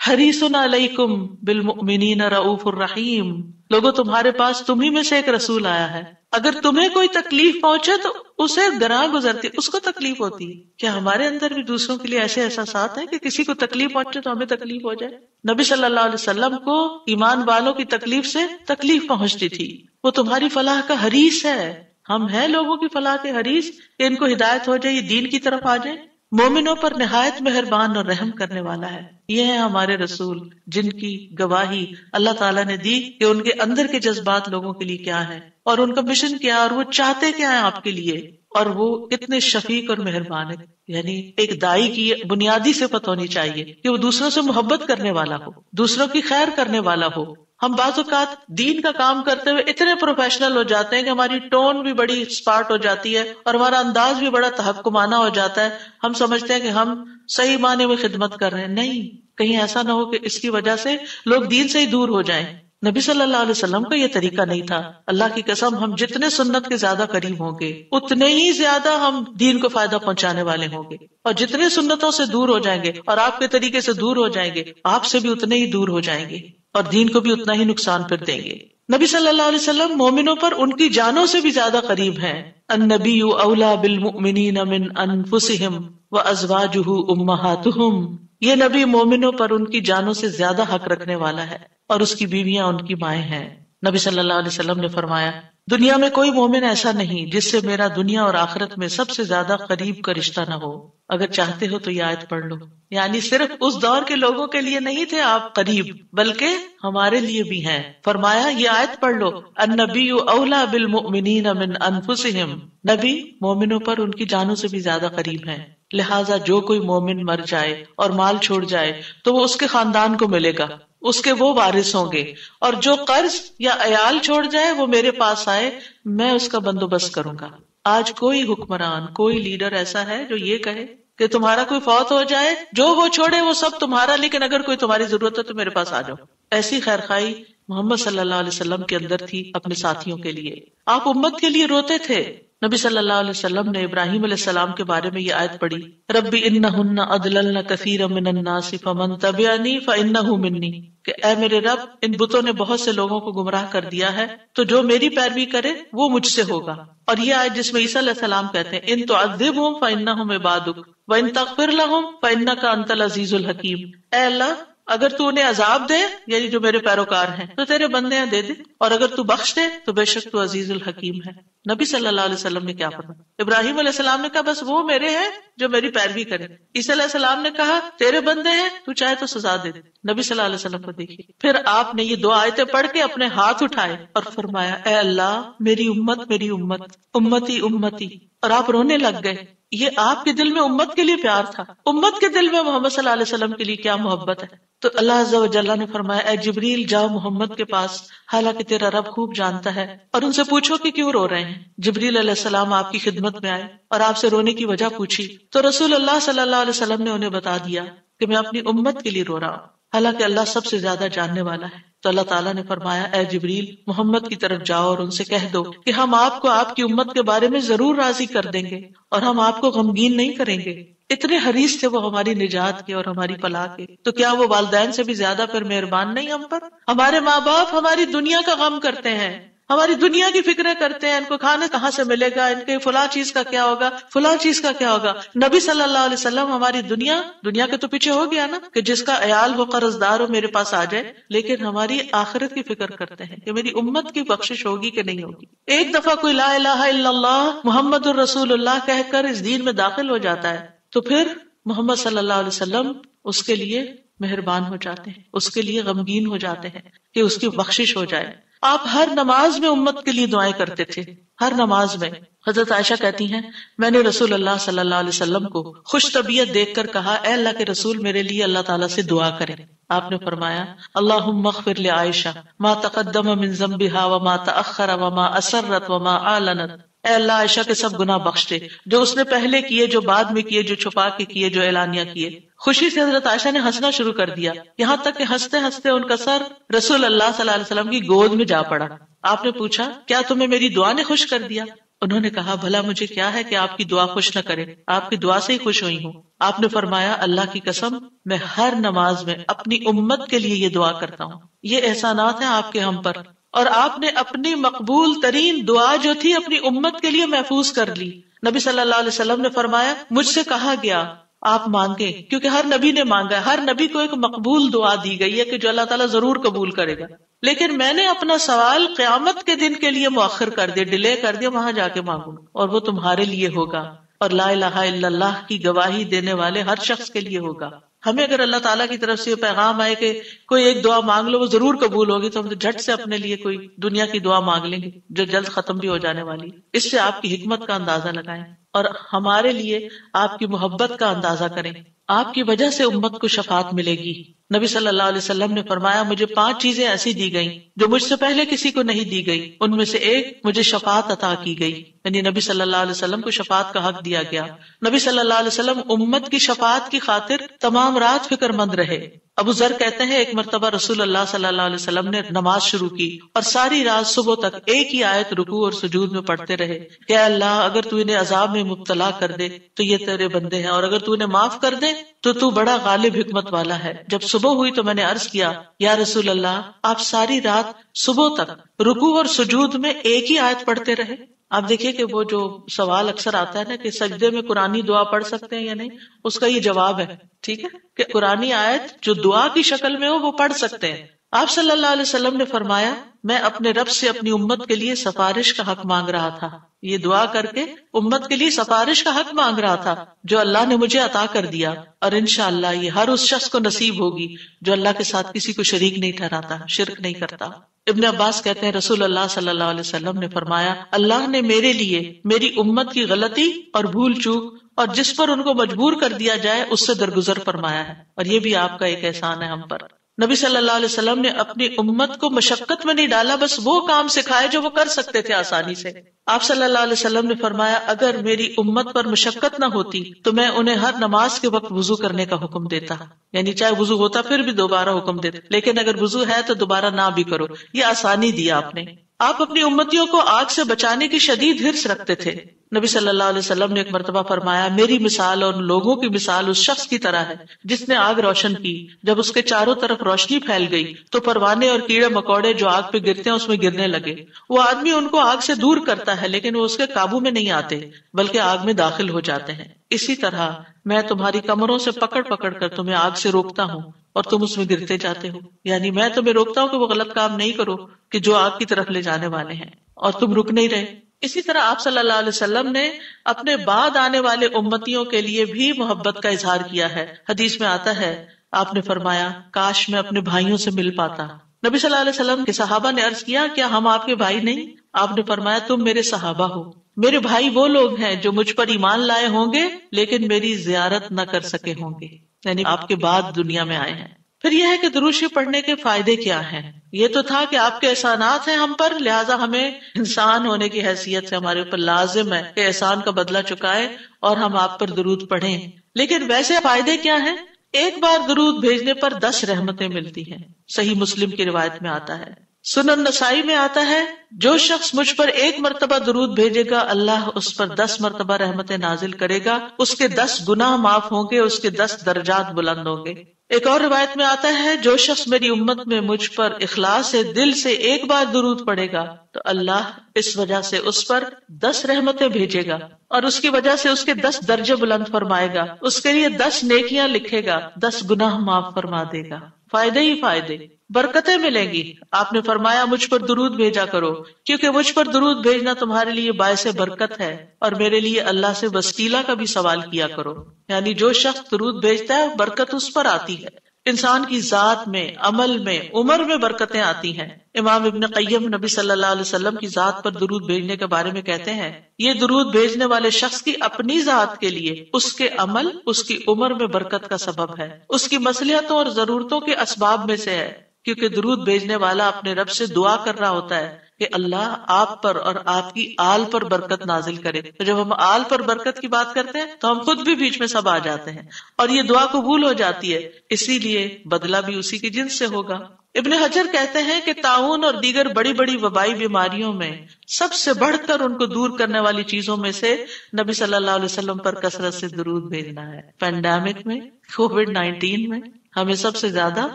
حَرِيصٌ عَلَيْكُمْ بِالْمُؤْمِنِينَ رَءُوفٌ رَحِيمٌ. لوگوں تمہارے پاس تمہیں میں سے ایک رسول آیا ہے، اگر تمہیں کوئی تکلیف پہنچے تو اسے گراں گزرتی، اس کو تکلیف ہوتی ہے. کیا ہمارے اندر بھی دوسروں کے لیے ایسے احساسات ہیں کہ کسی کو تکلیف پہنچے تو ہمیں تکلیف ہو جائے؟ نبی صلی اللہ علیہ وسلم کو ایمان والوں کی تکلیف سے تکلیف پہنچتی تھی. وہ تمہاری فلاح کا حریص ہے. ہم ہیں لوگوں کی فلاح کے حریص کہ ان کو ہدایت ہو جائے، یہ دین کی طرف آ جائے. مومنوں پر نہایت مہربان اور رحم کرنے والا ہے. یہ ہیں ہمارے رسول جن کی گواہی اللہ تعالیٰ نے دی کہ ان کے اندر کے جذبات لوگوں کے لیے کیا ہے اور ان کا مشن کیا اور وہ چاہتے کیا ہے آپ کے لیے، اور وہ کتنے شفیق اور مہربان ہے. یعنی ایک دائی کی بنیادی صفت ہونی چاہیے کہ وہ دوسروں سے محبت کرنے والا ہو، دوسروں کی خیر کرنے والا ہو. ہم بعض اوقات دین کا کام کرتے ہوئے اتنے پروفیشنل ہو جاتے ہیں کہ ہماری ٹون بھی بڑی اسپارٹ ہو جاتی ہے اور ہمارا انداز بھی بڑا تحکمانہ ہو جاتا ہے. ہم سمجھتے ہیں کہ ہم صحیح معنی میں خدمت کر رہے ہیں. نہیں، کہیں ایسا نہ ہو کہ اس کی وجہ سے لوگ دین سے ہی دور ہو جائیں. نبی صلی اللہ علیہ وسلم کا یہ طریقہ نہیں تھا. اللہ کی قسم ہم جتنے سنت کے زیادہ قریب ہوں گے اتنے ہی زیادہ ہم دین کو فائدہ پہنچانے والے ہوں گے، اور جتنے سنتوں سے دور ہو جائیں گے اور آپ کے طریقے سے دور ہو جائیں گے آپ سے بھی اتنے ہی دور ہو جائیں گے اور دین کو بھی اتنا ہی نقصان پھر دیں گے. نبی صلی اللہ علیہ وسلم مومنوں پر ان کی جانوں سے بھی زیادہ قریب ہیں. النبی اولی بالمؤمنین من انفسہم وازواجہ امہاتہم. یہ نبی مومنوں پر ان کی جانوں سے زیادہ حق رکھنے والا ہے اور اس کی بیویاں ان کی مائیں ہیں. نبی صلی اللہ علیہ وسلم نے فرمایا دنیا میں کوئی مومن ایسا نہیں جس سے میرا دنیا اور آخرت میں سب سے زیادہ قریب کا رشتہ نہ ہو. اگر چاہتے ہو تو یہ آیت پڑھ لو. یعنی صرف اس دور کے لوگوں کے لیے نہیں تھے آپ قریب، بلکہ ہمارے لیے بھی ہیں. فرمایا یہ آیت پڑھ لو، النبی اولی بالمؤمنین من انفسہم. نبی مومنوں پر ان کی جانوں سے بھی زیادہ قریب ہیں. لہٰذا جو کوئی مومن مر جائے اور مال چھوڑ جائے تو وہ اس کے خاندان کو ملے گا، اس کے وہ وارث ہوں گے. اور جو قرض یا عیال چھوڑ جائے وہ میرے پاس آئے، میں اس کا بندوبست کروں گا. آج کوئی حکمران، کوئی لیڈر ایسا ہے جو یہ کہے کہ تمہارا کوئی فوت ہو جائے، جو وہ چھوڑے وہ سب تمہارا، لیکن اگر کوئی تمہاری ضرورت ہے تو میرے پاس آ جاؤ؟ ایسی خیرخواہی محمد صلی اللہ علیہ وسلم کے اندر تھی اپنے ساتھیوں کے لیے. آپ امت کے لیے روتے تھے. نبی صلی اللہ علیہ وسلم نے ابراہیم علیہ السلام کے بارے میں یہ آیت پڑھی، رب انہن اضللن کثیرا من الناس فمن تبعنی فانہ منی. کہ اے میرے رب ان بتوں نے بہت سے لوگوں کو گمراہ کر دیا ہے، تو جو میری پیروی کرے وہ مجھ سے ہوگا. اور یہ آیت جس میں عیسیٰ علیہ السلام کہتے ہیں ان تعذبہم فانہم عبادک وان تغفر لہم فانک انت العزیز الحکیم. اے اللہ اگر تو انہیں عذاب دے یعنی جو میرے پیروکار ہیں تو تیرے بندے ہیں دے دے، اور اگر تو بخش دے تو بے شک تو عزیز الحکیم ہے۔ نبی صلی اللہ علیہ وسلم نے کیا فرمایا؟ ابراہیم علیہ السلام نے کہا بس وہ میرے ہیں جو میری پیروی کرے۔ عیسی علیہ السلام نے کہا تیرے بندے ہیں، تو چاہے تو سزا دے دے۔ نبی صلی اللہ علیہ وسلم کو دیکھیے، پھر آپ نے یہ دو آیتیں پڑھ کے اپنے ہاتھ اٹھائے اور فرمایا اے اللہ میری امت میری امت، امتی امتی، اور آپ رونے لگ گئے۔ یہ آپ کے دل میں امت کے لیے پیار تھا، امت کے دل میں محمد صلی اللہ علیہ وسلم کے لیے کیا محبت ہے۔ تو اللہ عز و جل نے فرمایا اے جبریل جاؤ محمد کے پاس، حالانکہ تیرا رب خوب جانتا ہے، اور ان سے پوچھو کہ کیوں رو رہے ہیں۔ جبریل علیہ السلام آپ کی خدمت میں آئے اور آپ سے رونے کی وجہ پوچھی، تو رسول اللہ صلی اللہ علیہ وسلم نے انہیں بتا دیا کہ میں اپنی امت کے لیے رو رہا ہوں، حالانکہ اللہ سب سے زیادہ جاننے والا ہے۔ تو اللہ تعالیٰ نے فرمایا اے جبریل محمد کی طرف جاؤ اور ان سے کہہ دو کہ ہم آپ کو آپ کی امت کے بارے میں ضرور راضی کر دیں گے اور ہم آپ کو غمگین نہیں کریں گے۔ اتنے حریص تھے وہ ہماری نجات کے اور ہماری فلاح کے، تو کیا وہ والدین سے بھی زیادہ پھر مہربان نہیں ہم پر؟ ہمارے ماں باپ ہماری دنیا کا غم کرتے ہیں، ہماری دنیا کی فکریں کرتے ہیں، ان کو کھانا کہاں سے ملے گا، ان کے فلاں چیز کا کیا ہوگا، فلاں چیز کا کیا ہوگا۔ نبی صلی اللہ علیہ وسلم ہماری دنیا کے تو پیچھے ہو گیا نا کہ جس کا عیال ہو قرض دار ہو میرے پاس آ جائے، لیکن ہماری آخرت کی فکر کرتے ہیں کہ میری امت کی بخشش ہوگی کہ نہیں ہوگی۔ ایک دفعہ کوئی لا الہ الا اللہ محمد الرسول اللہ کہہ کر اس دین میں داخل ہو جاتا ہے تو پھر محمد صلی اللہ علیہ وسلم اس کے لیے مہربان ہو جاتے ہیں، اس کے لیے غمگین ہو جاتے ہیں کہ اس کی بخشش ہو جائے۔ آپ ہر نماز میں امت کے لیے دعائیں کرتے تھے، ہر نماز میں۔ حضرت عائشہ کہتی ہیں میں نے رسول اللہ صلی اللہ علیہ وسلم کو خوش طبیعت دیکھ کر کہا اے اللہ کے رسول میرے لیے اللہ تعالیٰ سے دعا کریں۔ آپ نے فرمایا اللہم اغفر لعائشہ ما تقدم من ذنبها وما تأخر وما اسرت وما اعلنت، اے اللہ عائشہ کے سب گناہ بخش دے، جو اس نے پہلے کیے، جو بعد میں کیے، جو چھپا کے کیے، جو اعلانیہ کیے۔ خوشی سے حضرت عائشہ نے ہنسنا شروع کر دیا، یہاں تک کہ ہنستے ہنستے ان کا سر رسول اللہ صلی اللہ علیہ وسلم کی گود میں جا پڑا۔ آپ نے پوچھا کیا تمہیں میری دعا نے خوش کر دیا؟ انہوں نے کہا بھلا مجھے کیا ہے کہ آپ کی دعا خوش نہ کرے، آپ کی دعا سے ہی خوش ہوئی ہوں۔ آپ نے فرمایا اللہ کی قسم میں ہر نماز میں اپنی امت کے لیے یہ دعا کرتا ہوں۔ یہ احسانات ہیں آپ کے ہم پر، اور آپ نے اپنی مقبول ترین دعا جو تھی اپنی امت کے لیے محفوظ کر لی۔ نبی صلی اللہ علیہ وسلم نے فرمایا مجھ سے کہا گیا آپ مانگیں، کیونکہ ہر نبی نے مانگا ہے، ہر نبی کو ایک مقبول دعا دی گئی ہے کہ جو اللہ تعالیٰ ضرور قبول کرے گا، لیکن میں نے اپنا سوال قیامت کے دن کے لیے مؤخر کر دیا، ڈیلے کر دیا، وہاں جا کے مانگوں اور وہ تمہارے لیے ہوگا، اور لا الہ الا اللہ کی گواہی دینے والے ہر شخص کے لیے ہوگا۔ ہمیں اگر اللہ تعالیٰ کی طرف سے یہ پیغام آئے کہ کوئی ایک دعا مانگ لو وہ ضرور قبول ہوگی، تو ہم تو جھٹ سے اپنے لیے کوئی دنیا کی دعا مانگ لیں گے جو جلد ختم بھی ہو جانے والی۔ اس سے آپ کی حکمت کا اندازہ لگائیں اور ہمارے لیے آپ کی محبت کا اندازہ کریں۔ آپ کی وجہ سے امت کو شفاعت ملے گی۔ نبی صلی اللہ علیہ وسلم نے فرمایا مجھے 5 چیزیں ایسی دی گئیں جو مجھ سے پہلے کسی کو نہیں دی گئی، ان میں سے ایک مجھے شفاعت عطا کی گئی، یعنی نبی صلی اللہ علیہ وسلم کو شفاعت کا حق دیا گیا۔ نبی صلی اللہ علیہ وسلم امت کی شفاعت کی خاطر تمام رات فکر مند رہے۔ ابو ذر کہتے ہیں ایک مرتبہ رسول اللہ صلی اللہ علیہ وسلم نے نماز شروع کی اور ساری رات صبح تک ایک ہی آیت رکوع اور سجود میں پڑھتے رہے کہ اے اللہ اگر تو انہیں عذاب میں مبتلا کر دے تو یہ تیرے بندے ہیں، اور اگر تو انہیں معاف کر دے تو بڑا غالب حکمت والا ہے۔ جب صبح ہوئی تو میں نے عرض کیا یا رسول اللہ آپ ساری رات صبح تک رکوع اور سجود میں ایک ہی آیت پڑھتے رہے۔ آپ دیکھیے کہ وہ جو سوال اکثر آتا ہے نا کہ سجدے میں قرآنی دعا پڑھ سکتے ہیں یا نہیں، اس کا یہ جواب ہے، ٹھیک ہے، کہ قرآنی آیت جو دعا کی شکل میں ہو وہ پڑھ سکتے ہیں۔ آپ صلی اللہ علیہ وسلم نے فرمایا میں اپنے رب سے اپنی امت کے لیے سفارش کا حق مانگ رہا تھا، یہ دعا کر کے امت کے لیے سفارش کا حق مانگ رہا تھا جو اللہ نے مجھے عطا کر دیا، اور انشاءاللہ یہ ہر اس شخص کو نصیب ہوگی جو اللہ کے ساتھ کسی کو شریک نہیں ٹھہراتا، شرک نہیں کرتا۔ ابن عباس کہتے ہیں رسول اللہ صلی اللہ علیہ وسلم نے فرمایا اللہ نے میرے لیے میری امت کی غلطی اور بھول چوک اور جس پر ان کو مجبور کر دیا جائے اس سے درگزر فرمایا ہے، اور یہ بھی آپ کا ایک احسان ہے ہم پر۔ نبی صلی اللہ علیہ وسلم نے اپنی امت کو مشقت میں نہیں ڈالا، بس وہ کام سکھائے جو وہ کر سکتے تھے آسانی سے۔ آپ صلی اللہ علیہ وسلم نے فرمایا اگر میری امت پر مشقت نہ ہوتی تو میں انہیں ہر نماز کے وقت وضو کرنے کا حکم دیتا، یعنی چاہے وضو ہوتا پھر بھی دوبارہ حکم دیتا، لیکن اگر وضو ہے تو دوبارہ نہ بھی کرو، یہ آسانی دی آپ نے۔ آپ اپنی امتیوں کو آگ سے بچانے کی شدید حرص رکھتے تھے، نبی صلی اللہ علیہ وسلم نے ایک مرتبہ فرمایا، میری مثال اور لوگوں کی مثال اس شخص کی طرح ہے جس نے آگ روشن کی، جب اس کے چاروں طرف روشنی پھیل گئی تو پروانے اور کیڑے مکوڑے جو آگ پہ گرتے ہیں اس میں گرنے لگے۔ وہ آدمی ان کو آگ سے دور کرتا ہے لیکن وہ اس کے قابو میں نہیں آتے بلکہ آگ میں داخل ہو جاتے ہیں۔ اسی طرح میں تمہاری کمروں سے پکڑ پکڑ کر تمہیں آگ سے روکتا ہوں اور تم اس میں گرتے جاتے ہو، یعنی میں تمہیں روکتا ہوں کہ وہ غلط کام نہیں کرو کہ جو آگ کی طرف لے جانے والے ہیں، اور تم رک نہیں رہے۔ اسی طرح آپ صلی اللہ علیہ وسلم نے اپنے بعد آنے والے امتیوں کے لیے بھی محبت کا اظہار کیا ہے۔ حدیث میں آتا ہے، آپ نے فرمایا، کاش میں اپنے بھائیوں سے مل پاتا۔ نبی صلی اللہ علیہ وسلم کے صحابہ نے عرض کیا، کیا ہم آپ کے بھائی نہیں؟ آپ نے فرمایا، تم میرے صحابہ ہو، میرے بھائی وہ لوگ ہیں جو مجھ پر ایمان لائے ہوں گے لیکن میری زیارت نہ کر سکے ہوں گے، یعنی آپ کے بعد دنیا میں آئے ہیں۔ پھر یہ ہے کہ درود شریف پڑھنے کے فائدے کیا ہیں؟ یہ تو تھا کہ آپ کے احسانات ہیں ہم پر، لہٰذا ہمیں انسان ہونے کی حیثیت سے ہمارے اوپر لازم ہے کہ احسان کا بدلہ چکائے اور ہم آپ پر درود پڑھیں۔ لیکن ویسے فائدے کیا ہیں؟ ایک بار درود بھیجنے پر 10 رحمتیں ملتی ہیں، صحیح مسلم کی روایت میں آتا ہے۔ سنن نسائی میں آتا ہے، جو شخص مجھ پر 1 مرتبہ درود بھیجے گا اللہ اس پر 10 مرتبہ رحمتیں نازل کرے گا، اس کے 10 گناہ معاف ہوں گے، اس کے 10 درجات بلند ہوں گے۔ ایک اور روایت میں آتا ہے، جو شخص میری امت میں مجھ پر اخلاص سے دل سے 1 بار درود پڑے گا تو اللہ اس وجہ سے اس پر 10 رحمتیں بھیجے گا اور اس کی وجہ سے اس کے 10 درجے بلند فرمائے گا، اس کے لیے 10 نیکیاں لکھے گا، 10 گناہ معاف فرما دے گا۔ فائدے ہی فائدے، برکتیں ملیں گی۔ آپ نے فرمایا، مجھ پر درود بھیجا کرو کیونکہ مجھ پر درود بھیجنا تمہارے لیے باعث برکت ہے، اور میرے لیے اللہ سے وسیلہ کا بھی سوال کیا کرو، یعنی جو شخص درود بھیجتا ہے برکت اس پر آتی ہے، انسان کی ذات میں، عمل میں، عمر میں برکتیں آتی ہیں۔ امام ابن قیم نبی صلی اللہ علیہ وسلم کی ذات پر درود بھیجنے کے بارے میں کہتے ہیں، یہ درود بھیجنے والے شخص کی اپنی ذات کے لیے، اس کے عمل، اس کی عمر میں برکت کا سبب ہے، اس کی مصلحتوں اور ضرورتوں کے اسباب میں سے ہے، کیونکہ درود بھیجنے والا اپنے رب سے دعا کر رہا ہوتا ہے کہ اللہ آپ پر اور آپ کی آل پر برکت نازل کرے۔ تو جب ہم آل پر برکت کی بات کرتے ہیں تو ہم خود بھی بیچ میں سب آ جاتے ہیں اور یہ دعا قبول ہو جاتی ہے، اسی لیے بدلہ بھی اسی کی جنس سے ہوگا۔ ابن حجر کہتے ہیں کہ طاعون اور دیگر بڑی بڑی وبائی بیماریوں میں سب سے بڑھ کر ان کو دور کرنے والی چیزوں میں سے نبی صلی اللہ علیہ وسلم پر کثرت سے درود بھیجنا ہے۔ پینڈیمک میں، کووڈ-19 میں ہمیں سب سے زیادہ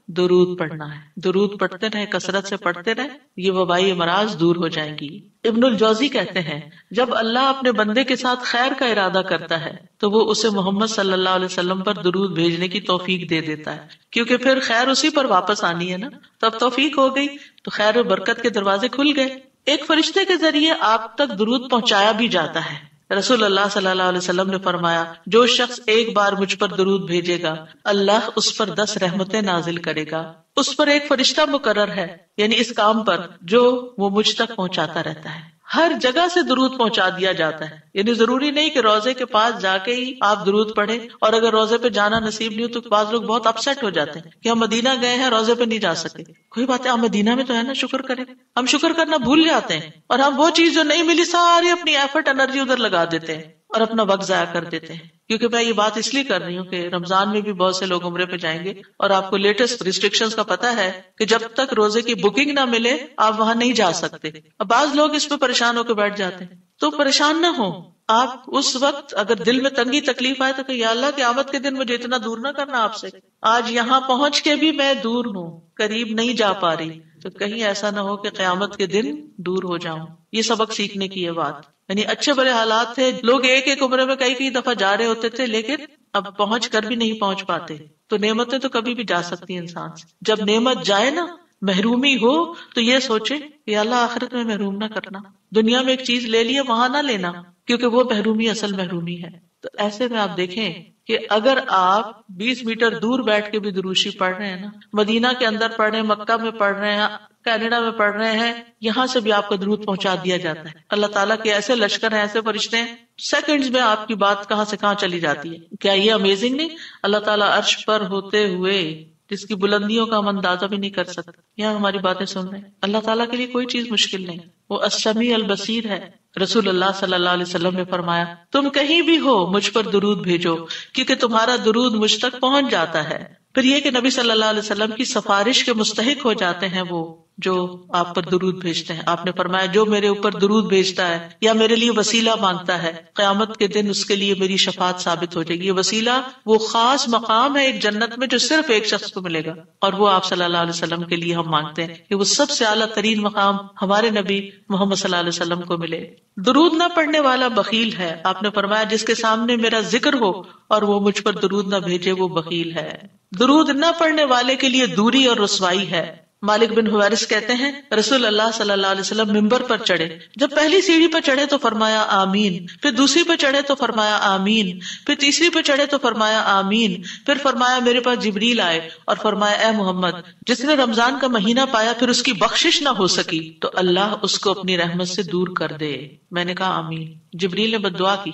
درود پڑھنا ہے۔ درود پڑھتے رہیں، کثرت سے پڑھتے رہیں، یہ وبائی امراض دور ہو جائیں گی۔ ابن الجوزی کہتے ہیں، جب اللہ اپنے بندے کے ساتھ خیر کا ارادہ کرتا ہے تو وہ اسے محمد صلی اللہ علیہ وسلم پر درود بھیجنے کی توفیق دے دیتا ہے، کیونکہ پھر خیر اسی پر واپس آنی ہے نا، تب توفیق ہو گئی تو خیر و برکت کے دروازے کھل گئے۔ ایک فرشتے کے ذریعے آپ تک درود پہنچایا بھی جاتا ہے۔ رسول اللہ صلی اللہ علیہ وسلم نے فرمایا، جو شخص 1 بار مجھ پر درود بھیجے گا اللہ اس پر 10 رحمتیں نازل کرے گا، اس پر ایک فرشتہ مقرر ہے، یعنی اس کام پر جو وہ مجھ تک پہنچاتا رہتا ہے۔ ہر جگہ سے درود پہنچا دیا جاتا ہے، یعنی ضروری نہیں کہ روزے کے پاس جا کے ہی آپ درود پڑھیں، اور اگر روزے پہ جانا نصیب نہیں ہو تو بعض لوگ بہت اپسیٹ ہو جاتے ہیں کہ ہم مدینہ گئے ہیں روزے پہ نہیں جا سکے۔ کوئی بات ہے، ہم مدینہ میں تو ہے نا، شکر کریں۔ ہم شکر کرنا بھول جاتے ہیں اور ہم وہ چیز جو نہیں ملی ساری اپنی ایفرٹ انرجی ادھر لگا دیتے ہیں اور اپنا وقت ضائع کر دیتے ہیں۔ کیونکہ میں یہ بات اس لیے کر رہی ہوں کہ رمضان میں بھی بہت سے لوگ عمرے پہ جائیں گے اور آپ کو لیٹسٹ ریسٹرکشنز کا پتہ ہے کہ جب تک روزے کی بکنگ نہ ملے آپ وہاں نہیں جا سکتے۔ اب بعض لوگ اس پہ پریشان ہو کے بیٹھ جاتے ہیں، تو پریشان نہ ہو آپ۔ اس وقت اگر دل میں تنگی تکلیف آئے تو کہ یا اللہ قیامت کے دن مجھے اتنا دور نہ کرنا آپ سے، آج یہاں پہنچ کے بھی میں دور ہوں، قریب نہیں جا پا رہی، تو کہیں ایسا نہ ہو کہ قیامت کے دن دور ہو جاؤں۔ یہ سبق سیکھنے کی یہ بات، یعنی اچھے برے حالات تھے، لوگ ایک عمرے میں کئی دفعہ جا رہے ہوتے تھے لیکن اب پہنچ کر بھی نہیں پہنچ پاتے۔ تو نعمتیں تو کبھی بھی جا سکتی ہیں انسان سے، جب نعمت جائے نا، محرومی ہو تو یہ سوچے کہ اللہ آخرت میں محروم نہ کرنا، دنیا میں ایک چیز لے لیے وہاں نہ لینا، کیونکہ وہ محرومی اصل محرومی ہے۔ تو ایسے میں آپ دیکھیں کہ اگر آپ 20 میٹر دور بیٹھ کے بھی درود شریف پڑھ رہے ہیں نا، مدینہ کے اندر پڑھ رہے ہیں، مکہ میں پڑھ رہے ہیں، کینیڈا میں پڑھ رہے ہیں، یہاں سے بھی آپ کو درود پہنچا دیا جاتا ہے۔ اللہ تعالیٰ کے ایسے لشکر ہیں، ایسے فرشتے ہیں، سیکنڈز میں آپ کی بات کہاں سے کہاں چلی جاتی ہے۔ کیا یہ امیزنگ نہیں؟ اللہ تعالیٰ عرش پر ہوتے ہوئے جس کی بلندیوں کا ہم اندازہ بھی نہیں کر سکتے، یہاں ہماری باتیں سن رہے ہیں۔ اللہ تعالیٰ کے لیے کوئی چیز مشکل نہیں، وہ السمیع البصیر ہے۔ رسول اللہ صلی اللہ علیہ وسلم نے فرمایا، تم کہیں بھی ہو مجھ پر درود بھیجو کیونکہ تمہارا درود مجھ تک پہنچ جاتا ہے۔ پھر یہ کہ نبی صلی اللہ علیہ وسلم کی سفارش کے مستحق ہو جاتے ہیں وہ، جو آپ پر درود بھیجتے ہیں. آپ نے فرمایا جو میرے اوپر درود بھیجتا ہے یا میرے لیے وسیلہ مانگتا ہے قیامت کے دن اس کے لیے میری شفاعت ثابت ہو جائے گی. یہ وسیلہ وہ خاص مقام ہے ایک جنت میں جو صرف ایک شخص کو ملے گا، اور وہ آپ صلی اللہ علیہ وسلم کے لیے ہم مانگتے ہیں کہ وہ سب سے اعلیٰ ترین مقام ہمارے نبی محمد صلی اللہ علیہ وسلم کو ملے. درود نہ پڑھنے والا بخیل ہے. آپ نے فرمایا جس کے سامنے میرا ذکر ہو اور وہ مجھ پر درود نہ بھیجے وہ بخیل ہے. درود نہ پڑھنے والے کے لیے دوری اور رسوائی ہے. مالک بن حویرث کہتے ہیں رسول اللہ صلی اللہ علیہ وسلم ممبر پر چڑھے، جب پہلی سیڑھی پر چڑھے تو فرمایا آمین، پھر دوسری پر چڑھے تو فرمایا آمین، پھر تیسری پر چڑھے تو فرمایا آمین، پھر فرمایا میرے پاس جبریل آئے اور فرمایا اے محمد جس نے رمضان کا مہینہ پایا پھر اس کی بخشش نہ ہو سکی تو اللہ اس کو اپنی رحمت سے دور کر دے. میں نے کہا آمین. جبریل نے بد دعا کی.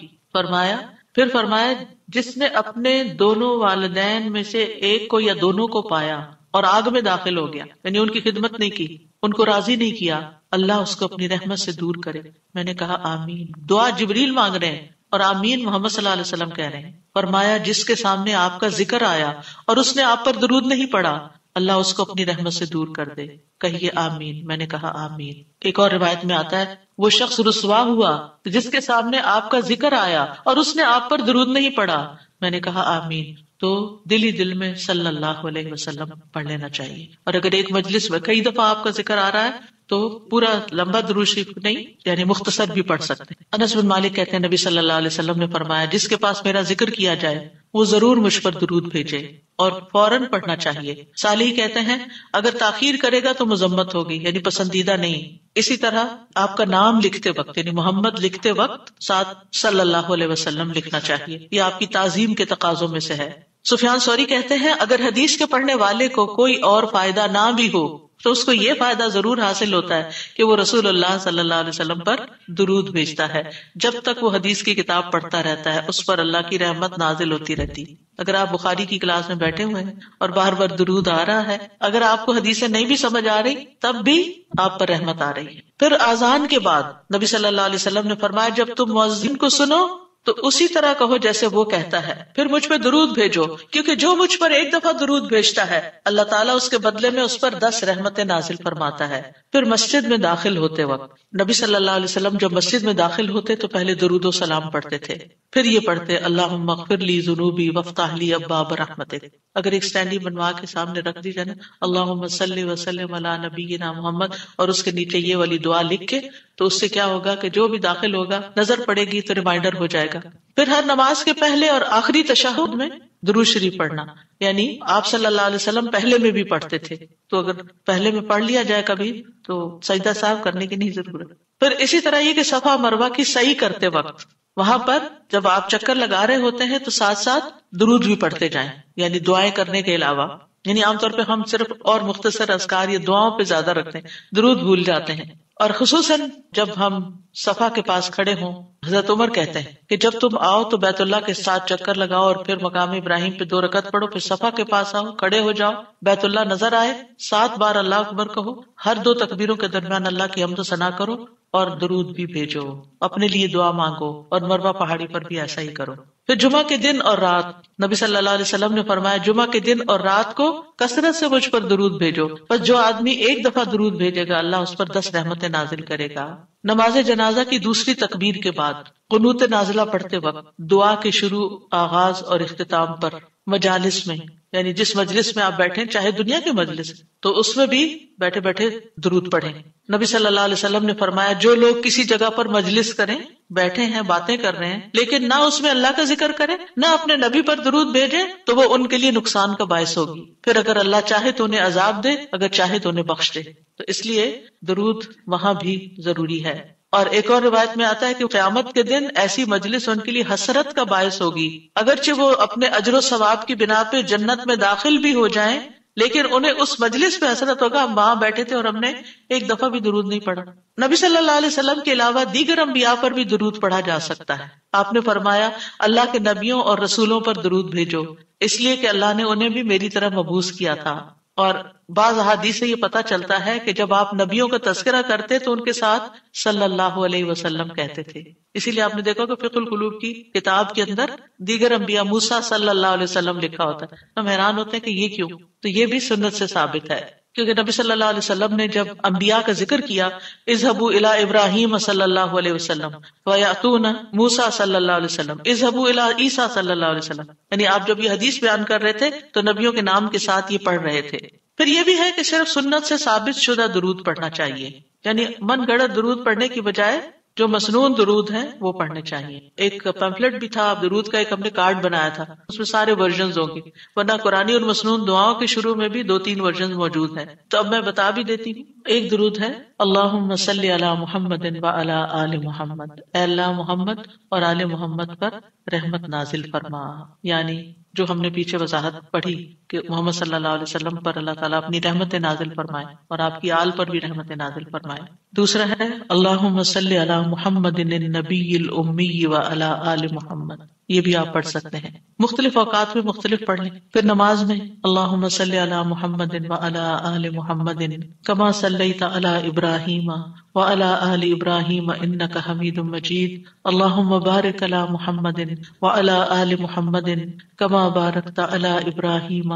پھر فرمایا جس نے اپنے دونوں والدین میں سے ایک کو یا دونوں کو پایا اور آگ میں داخل ہو گیا، یعنی ان کی خدمت نہیں کی، ان کو راضی نہیں کیا، اللہ اس کو اپنی رحمت سے دور کرے. میں نے کہا آمین. دعا جبریل مانگ رہے ہیں اور آمین محمد صلی اللہ علیہ وسلم کہہ رہے ہیں. فرمایا جس کے سامنے آپ کا ذکر آیا اور اس نے آپ پر درود نہیں پڑھا اللہ اس کو اپنی رحمت سے دور کر دے. کہیے آمین. میں نے کہا آمین. ایک اور روایت میں آتا ہے وہ شخص رسوا ہوا جس کے سامنے آپ کا ذکر آیا اور اس نے آپ پر درود نہیں پڑھا. میں نے کہا آمین. تو دل ہی دل میں صلی اللہ علیہ وسلم پڑھ لینا چاہیے. اور اگر ایک مجلس میں کئی دفعہ آپ کا ذکر آ رہا ہے تو پورا لمبا درود شریف نہیں، یعنی مختصر بھی پڑھ سکتے ہیں. انس بن مالک کہتے ہیں نبی صلی اللہ علیہ وسلم نے فرمایا جس کے پاس میرا ذکر کیا جائے وہ ضرور مجھ پر درود بھیجے اور فوراً پڑھنا چاہیے. صالح کہتے ہیں اگر تاخیر کرے گا تو مذمت ہوگی، یعنی پسندیدہ نہیں. اسی طرح آپ کا نام لکھتے وقت یعنی محمد لکھتے وقت ساتھ صلی اللہ علیہ وسلم لکھنا چاہیے. یہ آپ کی تعظیم کے تقاضوں میں سے ہے. سفیان ثوری کہتے ہیں اگر حدیث کے پڑھنے والے کو کوئی اور فائدہ نہ بھی ہو تو اس کو یہ فائدہ ضرور حاصل ہوتا ہے کہ وہ رسول اللہ صلی اللہ علیہ وسلم پر درود بھیجتا ہے. جب تک وہ حدیث کی کتاب پڑھتا رہتا ہے اس پر اللہ کی رحمت نازل ہوتی رہتی. اگر آپ بخاری کی کلاس میں بیٹھے ہوئے ہیں اور بار بار درود آ رہا ہے، اگر آپ کو حدیثیں نہیں بھی سمجھ آ رہی تب بھی آپ پر رحمت آ رہی ہے. پھر اذان کے بعد نبی صلی اللہ علیہ وسلم نے فرمایا جب تم مؤذن کو سنو تو اسی طرح کہو جیسے وہ کہتا ہے، پھر مجھ پہ درود بھیجو کیونکہ جو مجھ پر ایک دفعہ درود بھیجتا ہے اللہ تعالیٰ اس کے بدلے میں اس پر 10 رحمتیں نازل فرماتا ہے. پھر مسجد میں داخل ہوتے وقت نبی صلی اللہ علیہ وسلم جب مسجد میں داخل ہوتے تو پہلے درود و سلام پڑھتے تھے، پھر یہ پڑھتے اللہم اغفر لی ذنوبی وافتح لی ابواب رحمتک. اگر ایک سٹینڈی بنوا کے سامنے رکھ دی جائے نا اللہم صلی وسلم علی نبینا محمد اور اس کے نیچے یہ والی دعا لکھ کے، تو اس سے کیا ہوگا کہ جو بھی داخل ہوگا نظر پڑے گی تو ریمائنڈر ہو جائے گا. پھر ہر نماز کے پہلے اور آخری تشہد میں درود شریف پڑھنا، یعنی آپ صلی اللہ علیہ وسلم پہلے میں بھی پڑھتے تھے، تو اگر پہلے میں پڑھ لیا جائے کبھی تو سجدہ صاحب کرنے کی نہیں ضرورت. پھر اسی طرح یہ کہ صفا مروہ کی سعی کرتے وقت وہاں پر جب آپ چکر لگا رہے ہوتے ہیں تو ساتھ ساتھ درود بھی پڑھتے جائیں، یعنی دعائیں کرنے کے علاوہ. یعنی عام طور پہ ہم صرف اور مختصر اذکار یا دعاؤں پہ زیادہ رکھتے ہیں، درود بھول جاتے ہیں. اور خصوصاً جب ہم صفا کے پاس کھڑے ہوں، حضرت عمر کہتے ہیں کہ جب تم آؤ تو بیت اللہ کے ساتھ چکر لگاؤ اور پھر مقام ابراہیم پہ 2 رکعت پڑھو، پھر صفا کے پاس آؤ، کھڑے ہو جاؤ، بیت اللہ نظر آئے، 7 بار اللہ اکبر کہو، ہر 2 تکبیروں کے درمیان اللہ کی حمد و ثنا کرو اور درود بھی بھیجو، اپنے لیے دعا مانگو، اور مروہ پہاڑی پر بھی ایسا ہی کرو. پھر جمعہ کے دن اور رات نبی صلی اللہ علیہ وسلم نے فرمایا جمعہ کے دن اور رات کو کثرت سے مجھ پر درود بھیجو، بس جو آدمی ایک دفعہ درود بھیجے گا اللہ اس پر 10 رحمتیں نازل کرے گا. نماز جنازہ کی دوسری تکبیر کے بعد قنوت نازلہ پڑھتے وقت دعا کے شروع، آغاز اور اختتام پر مجالس میں، یعنی جس مجلس میں آپ بیٹھیں چاہے دنیا کے مجلس تو اس میں بھی بیٹھے بیٹھے درود پڑھیں. نبی صلی اللہ علیہ وسلم نے فرمایا جو لوگ کسی جگہ پر مجلس کریں، بیٹھے ہیں باتیں کر رہے ہیں لیکن نہ اس میں اللہ کا ذکر کریں نہ اپنے نبی پر درود بھیجیں تو وہ ان کے لیے نقصان کا باعث ہوگی. پھر اگر اللہ چاہے تو انہیں عذاب دے، اگر چاہے تو انہیں بخش دے. تو اس لیے درود وہاں بھی ضروری ہے. اور ایک اور روایت میں آتا ہے کہ قیامت کے دن ایسی مجلس ان کے لیے حسرت کا باعث ہوگی، اگرچہ وہ اپنے اجر و ثواب کی بنا پہ جنت میں داخل بھی ہو جائیں لیکن انہیں اس مجلس پہ حسرت ہوگا ہم وہاں بیٹھے تھے اور ہم نے ایک دفعہ بھی درود نہیں پڑھا. نبی صلی اللہ علیہ وسلم کے علاوہ دیگر انبیاء پر بھی درود پڑھا جا سکتا ہے. آپ نے فرمایا اللہ کے نبیوں اور رسولوں پر درود بھیجو، اس لیے کہ اللہ نے انہیں بھی میری طرح مبعوث کیا تھا. اور بعض احادیث سے یہ پتا چلتا ہے کہ جب آپ نبیوں کا تذکرہ کرتے تو ان کے ساتھ صلی اللہ علیہ وسلم کہتے تھے. اسی لیے آپ نے دیکھا کہ فقہ القلوب کی کتاب کے اندر دیگر انبیاء موسیٰ صلی اللہ علیہ وسلم لکھا ہوتا ہے. ہم حیران ہوتے ہیں کہ یہ کیوں، تو یہ بھی سنت سے ثابت ہے کیونکہ نبی صلی اللہ علیہ وسلم نے جب انبیاء کا ذکر کیا، اذهبوا الى ابراہیم صلی اللہ علیہ وسلم ویاتون موسیٰ صلی اللہ علیہ وسلم اذهبوا الى عیسیٰ صلی اللہ علیہ وسلم، یعنی آپ جب یہ حدیث بیان کر رہے تھے تو نبیوں کے نام کے ساتھ یہ پڑھ رہے تھے۔ پھر یہ بھی ہے کہ صرف سنت سے ثابت شدہ درود پڑھنا چاہیے، یعنی من گڑت درود پڑھنے کی بجائے جو مسنون درود ہیں وہ پڑھنے چاہیے۔ ایک پیمفلٹ بھی تھا درود کا، ایک ہم نے کارڈ بنایا تھا، اس میں سارے ورژنز ہوں گے، ورنہ قرآنی اور مسنون دعاؤں کے شروع میں بھی 2-3 ورژنز موجود ہیں۔ تو اب میں بتا بھی دیتی ہوں۔ ایک درود ہے اللہم صلی علی محمد وعلی آل محمد، اے اللہ محمد اور آل محمد پر رحمت نازل فرما، یعنی جو ہم نے پیچھے وضاحت پڑھی کہ محمد صلی اللہ علیہ وسلم پر اللہ تعالیٰ اپنی رحمت نازل فرمائے اور آپ کی آل پر بھی رحمت نازل فرمائے۔ دوسرا ہے اللہم صلی علی محمد النبی الامی وعلی آل محمد، یہ بھی آپ پڑھ سکتے ہیں، مختلف اوقات میں مختلف پڑھ لیں۔ پھر نماز میں اللہم صلی علی محمد وعلی آل محمد کما صلیت علی ابراہیم وعلی آل ابراہیم انک حمید مجید، اللہم بارک علی محمد وعلی آل محمد کما بارکت علی ابراہیم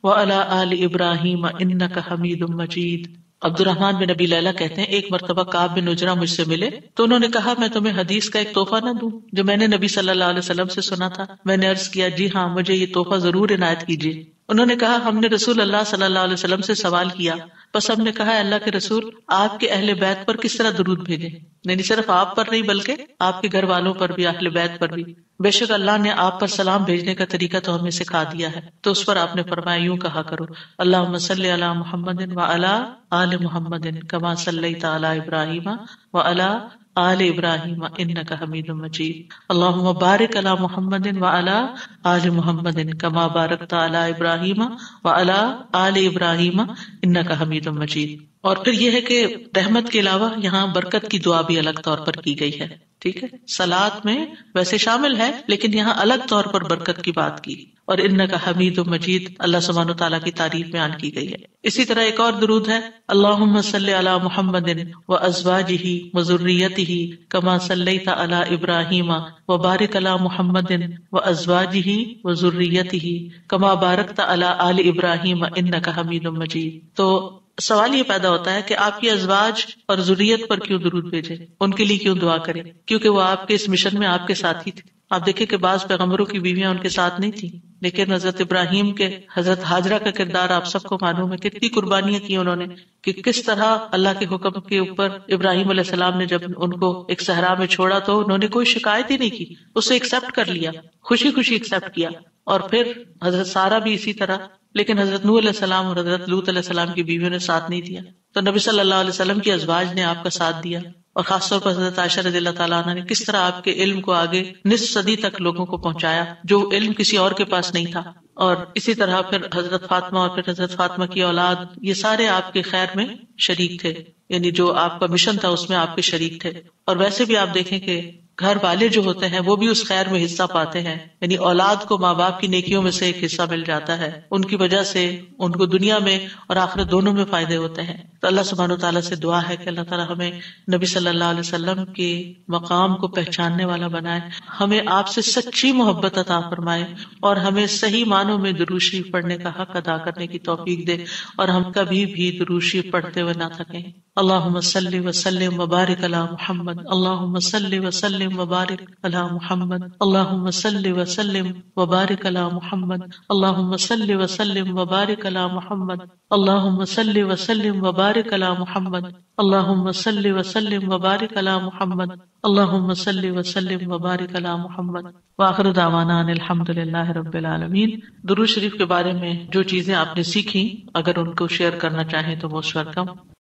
وعلی آل ابراہیم انک حمید مجید۔ عبد الرحمن بن ابی لیلہ کہتے ہیں ایک مرتبہ کعب بن عجرہ مجھ سے ملے تو انہوں نے کہا میں تمہیں حدیث کا ایک تحفہ نہ دوں جو میں نے نبی صلی اللہ علیہ وسلم سے سنا تھا؟ میں نے عرض کیا جی ہاں، مجھے یہ تحفہ ضرور عنایت کیجیے۔ انہوں نے کہا ہم نے رسول اللہ صلی اللہ علیہ وسلم سے سوال کیا، بس ہم نے کہا اللہ کے رسول آپ کے اہل بیت پر کس طرح درود بھیجیں، یعنی صرف آپ پر نہیں بلکہ آپ کے گھر والوں پر بھی، اہل بیت پر بھی۔ بے شک اللہ نے آپ پر سلام بھیجنے کا طریقہ تو ہمیں سکھا دیا ہے، تو اس پر آپ نے فرمایا یوں کہا کرو اللہم صلی علی محمد وعلی آل محمد کما صلیت علی ابراہیم وعلی آل ابراہیم انک حمید مجید، اللہم بارک علی محمد وعلی آل محمد کما بارکت علی ابراہیم وعلی آل ابراہیم انک حمید مجید۔ اور پھر یہ ہے کہ رحمت کے علاوہ یہاں برکت کی دعا بھی الگ طور پر کی گئی ہے، ٹھیک ہے، صلات میں ویسے شامل ہے لیکن یہاں الگ طور پر برکت کی بات کی، اور انک حمید مجید اللہ سبحانہ و تعالیٰ کی تعریف بیان کی گئی ہے۔ اسی طرح ایک اور درود ہے اللہم صلی علی محمد وازواجہ وذریتہ کما صلیت علی ابراہیم وبارک علی محمد وازواجہ وذریتہ کما بارکت علی آل ابراہیم انک حمید مجید۔ تو سوال یہ پیدا ہوتا ہے کہ آپ کی ازواج اور ذریت پر کیوں درود بھیجیں، ان کے لیے کیوں دعا کریں؟ کیونکہ وہ آپ کے اس مشن میں آپ کے ساتھ ہی تھے۔ آپ دیکھیں کہ بعض پیغمبروں کی بیویاں ان کے ساتھ نہیں تھیں، لیکن حضرت ابراہیم کے حضرت ہاجرہ کا کردار آپ سب کو معلوم ہے، کتنی قربانیاں کی انہوں نے، کہ کس طرح اللہ کے حکم کے اوپر ابراہیم علیہ السلام نے جب ان کو ایک صحرا میں چھوڑا تو انہوں نے کوئی شکایت ہی نہیں کی، اسے ایکسپٹ کر لیا، خوشی خوشی ایکسپٹ کیا۔ اور پھر حضرت سارہ بھی اسی طرح، لیکن حضرت نوح علیہ السلام اور حضرت لوط علیہ السلام کی بیویوں نے ساتھ نہیں دیا، تو نبی صلی اللہ علیہ وسلم کی ازواج نے آپ کا ساتھ دیا، اور خاص طور پر حضرت عائشہ رضی اللہ تعالیٰ عنہ نے کس طرح آپ کے علم کو آگے نصف صدی تک لوگوں کو پہنچایا جو علم کسی اور کے پاس نہیں تھا۔ اور اسی طرح پھر حضرت فاطمہ اور پھر حضرت فاطمہ کی اولاد، یہ سارے آپ کے خیر میں شریک تھے، یعنی جو آپ کا مشن تھا اس میں آپ کے شریک تھے۔ اور ویسے بھی آپ دیکھیں کہ گھر والے جو ہوتے ہیں وہ بھی اس خیر میں حصہ پاتے ہیں، یعنی اولاد کو ماں باپ کی نیکیوں میں سے ایک حصہ مل جاتا ہے، ان کی وجہ سے ان کو دنیا میں اور آخرت دونوں میں فائدے ہوتے ہیں۔ تو اللہ سبحانہ وتعالیٰ سے دعا ہے کہ اللہ تعالیٰ ہمیں نبی صلی اللہ علیہ وسلم کے مقام کو پہچاننے والا بنائے، ہمیں آپ سے سچی محبت عطا فرمائے، اور ہمیں صحیح معنوں میں درود شریف پڑھنے کا حق ادا کرنے کی توفیق دے، اور ہم کبھی بھی درود شریف پڑھتے ہوئے نہ تھکیں۔ اللہم صلی وسلم وبارک علی محمد، اللہم صلی وسلم وبارک علی محمد، اللہم صلی وسلم وبارک علی محمد، اللہم صلی وسلم وبارک علی محمد، اللہم صلی وسلم وبارک علی محمد، اللہم صلی وسلم وبارک علی محمد، اللہم صلی وسلم وبارک علی محمد۔ وآخر دعوانا ان الحمد للہ رب العالمین۔ درود شریف کے بارے میں جو چیزیں آپ نے سیکھی، اگر ان کو شیئر کرنا چاہیں تو موسٹ ویلکم۔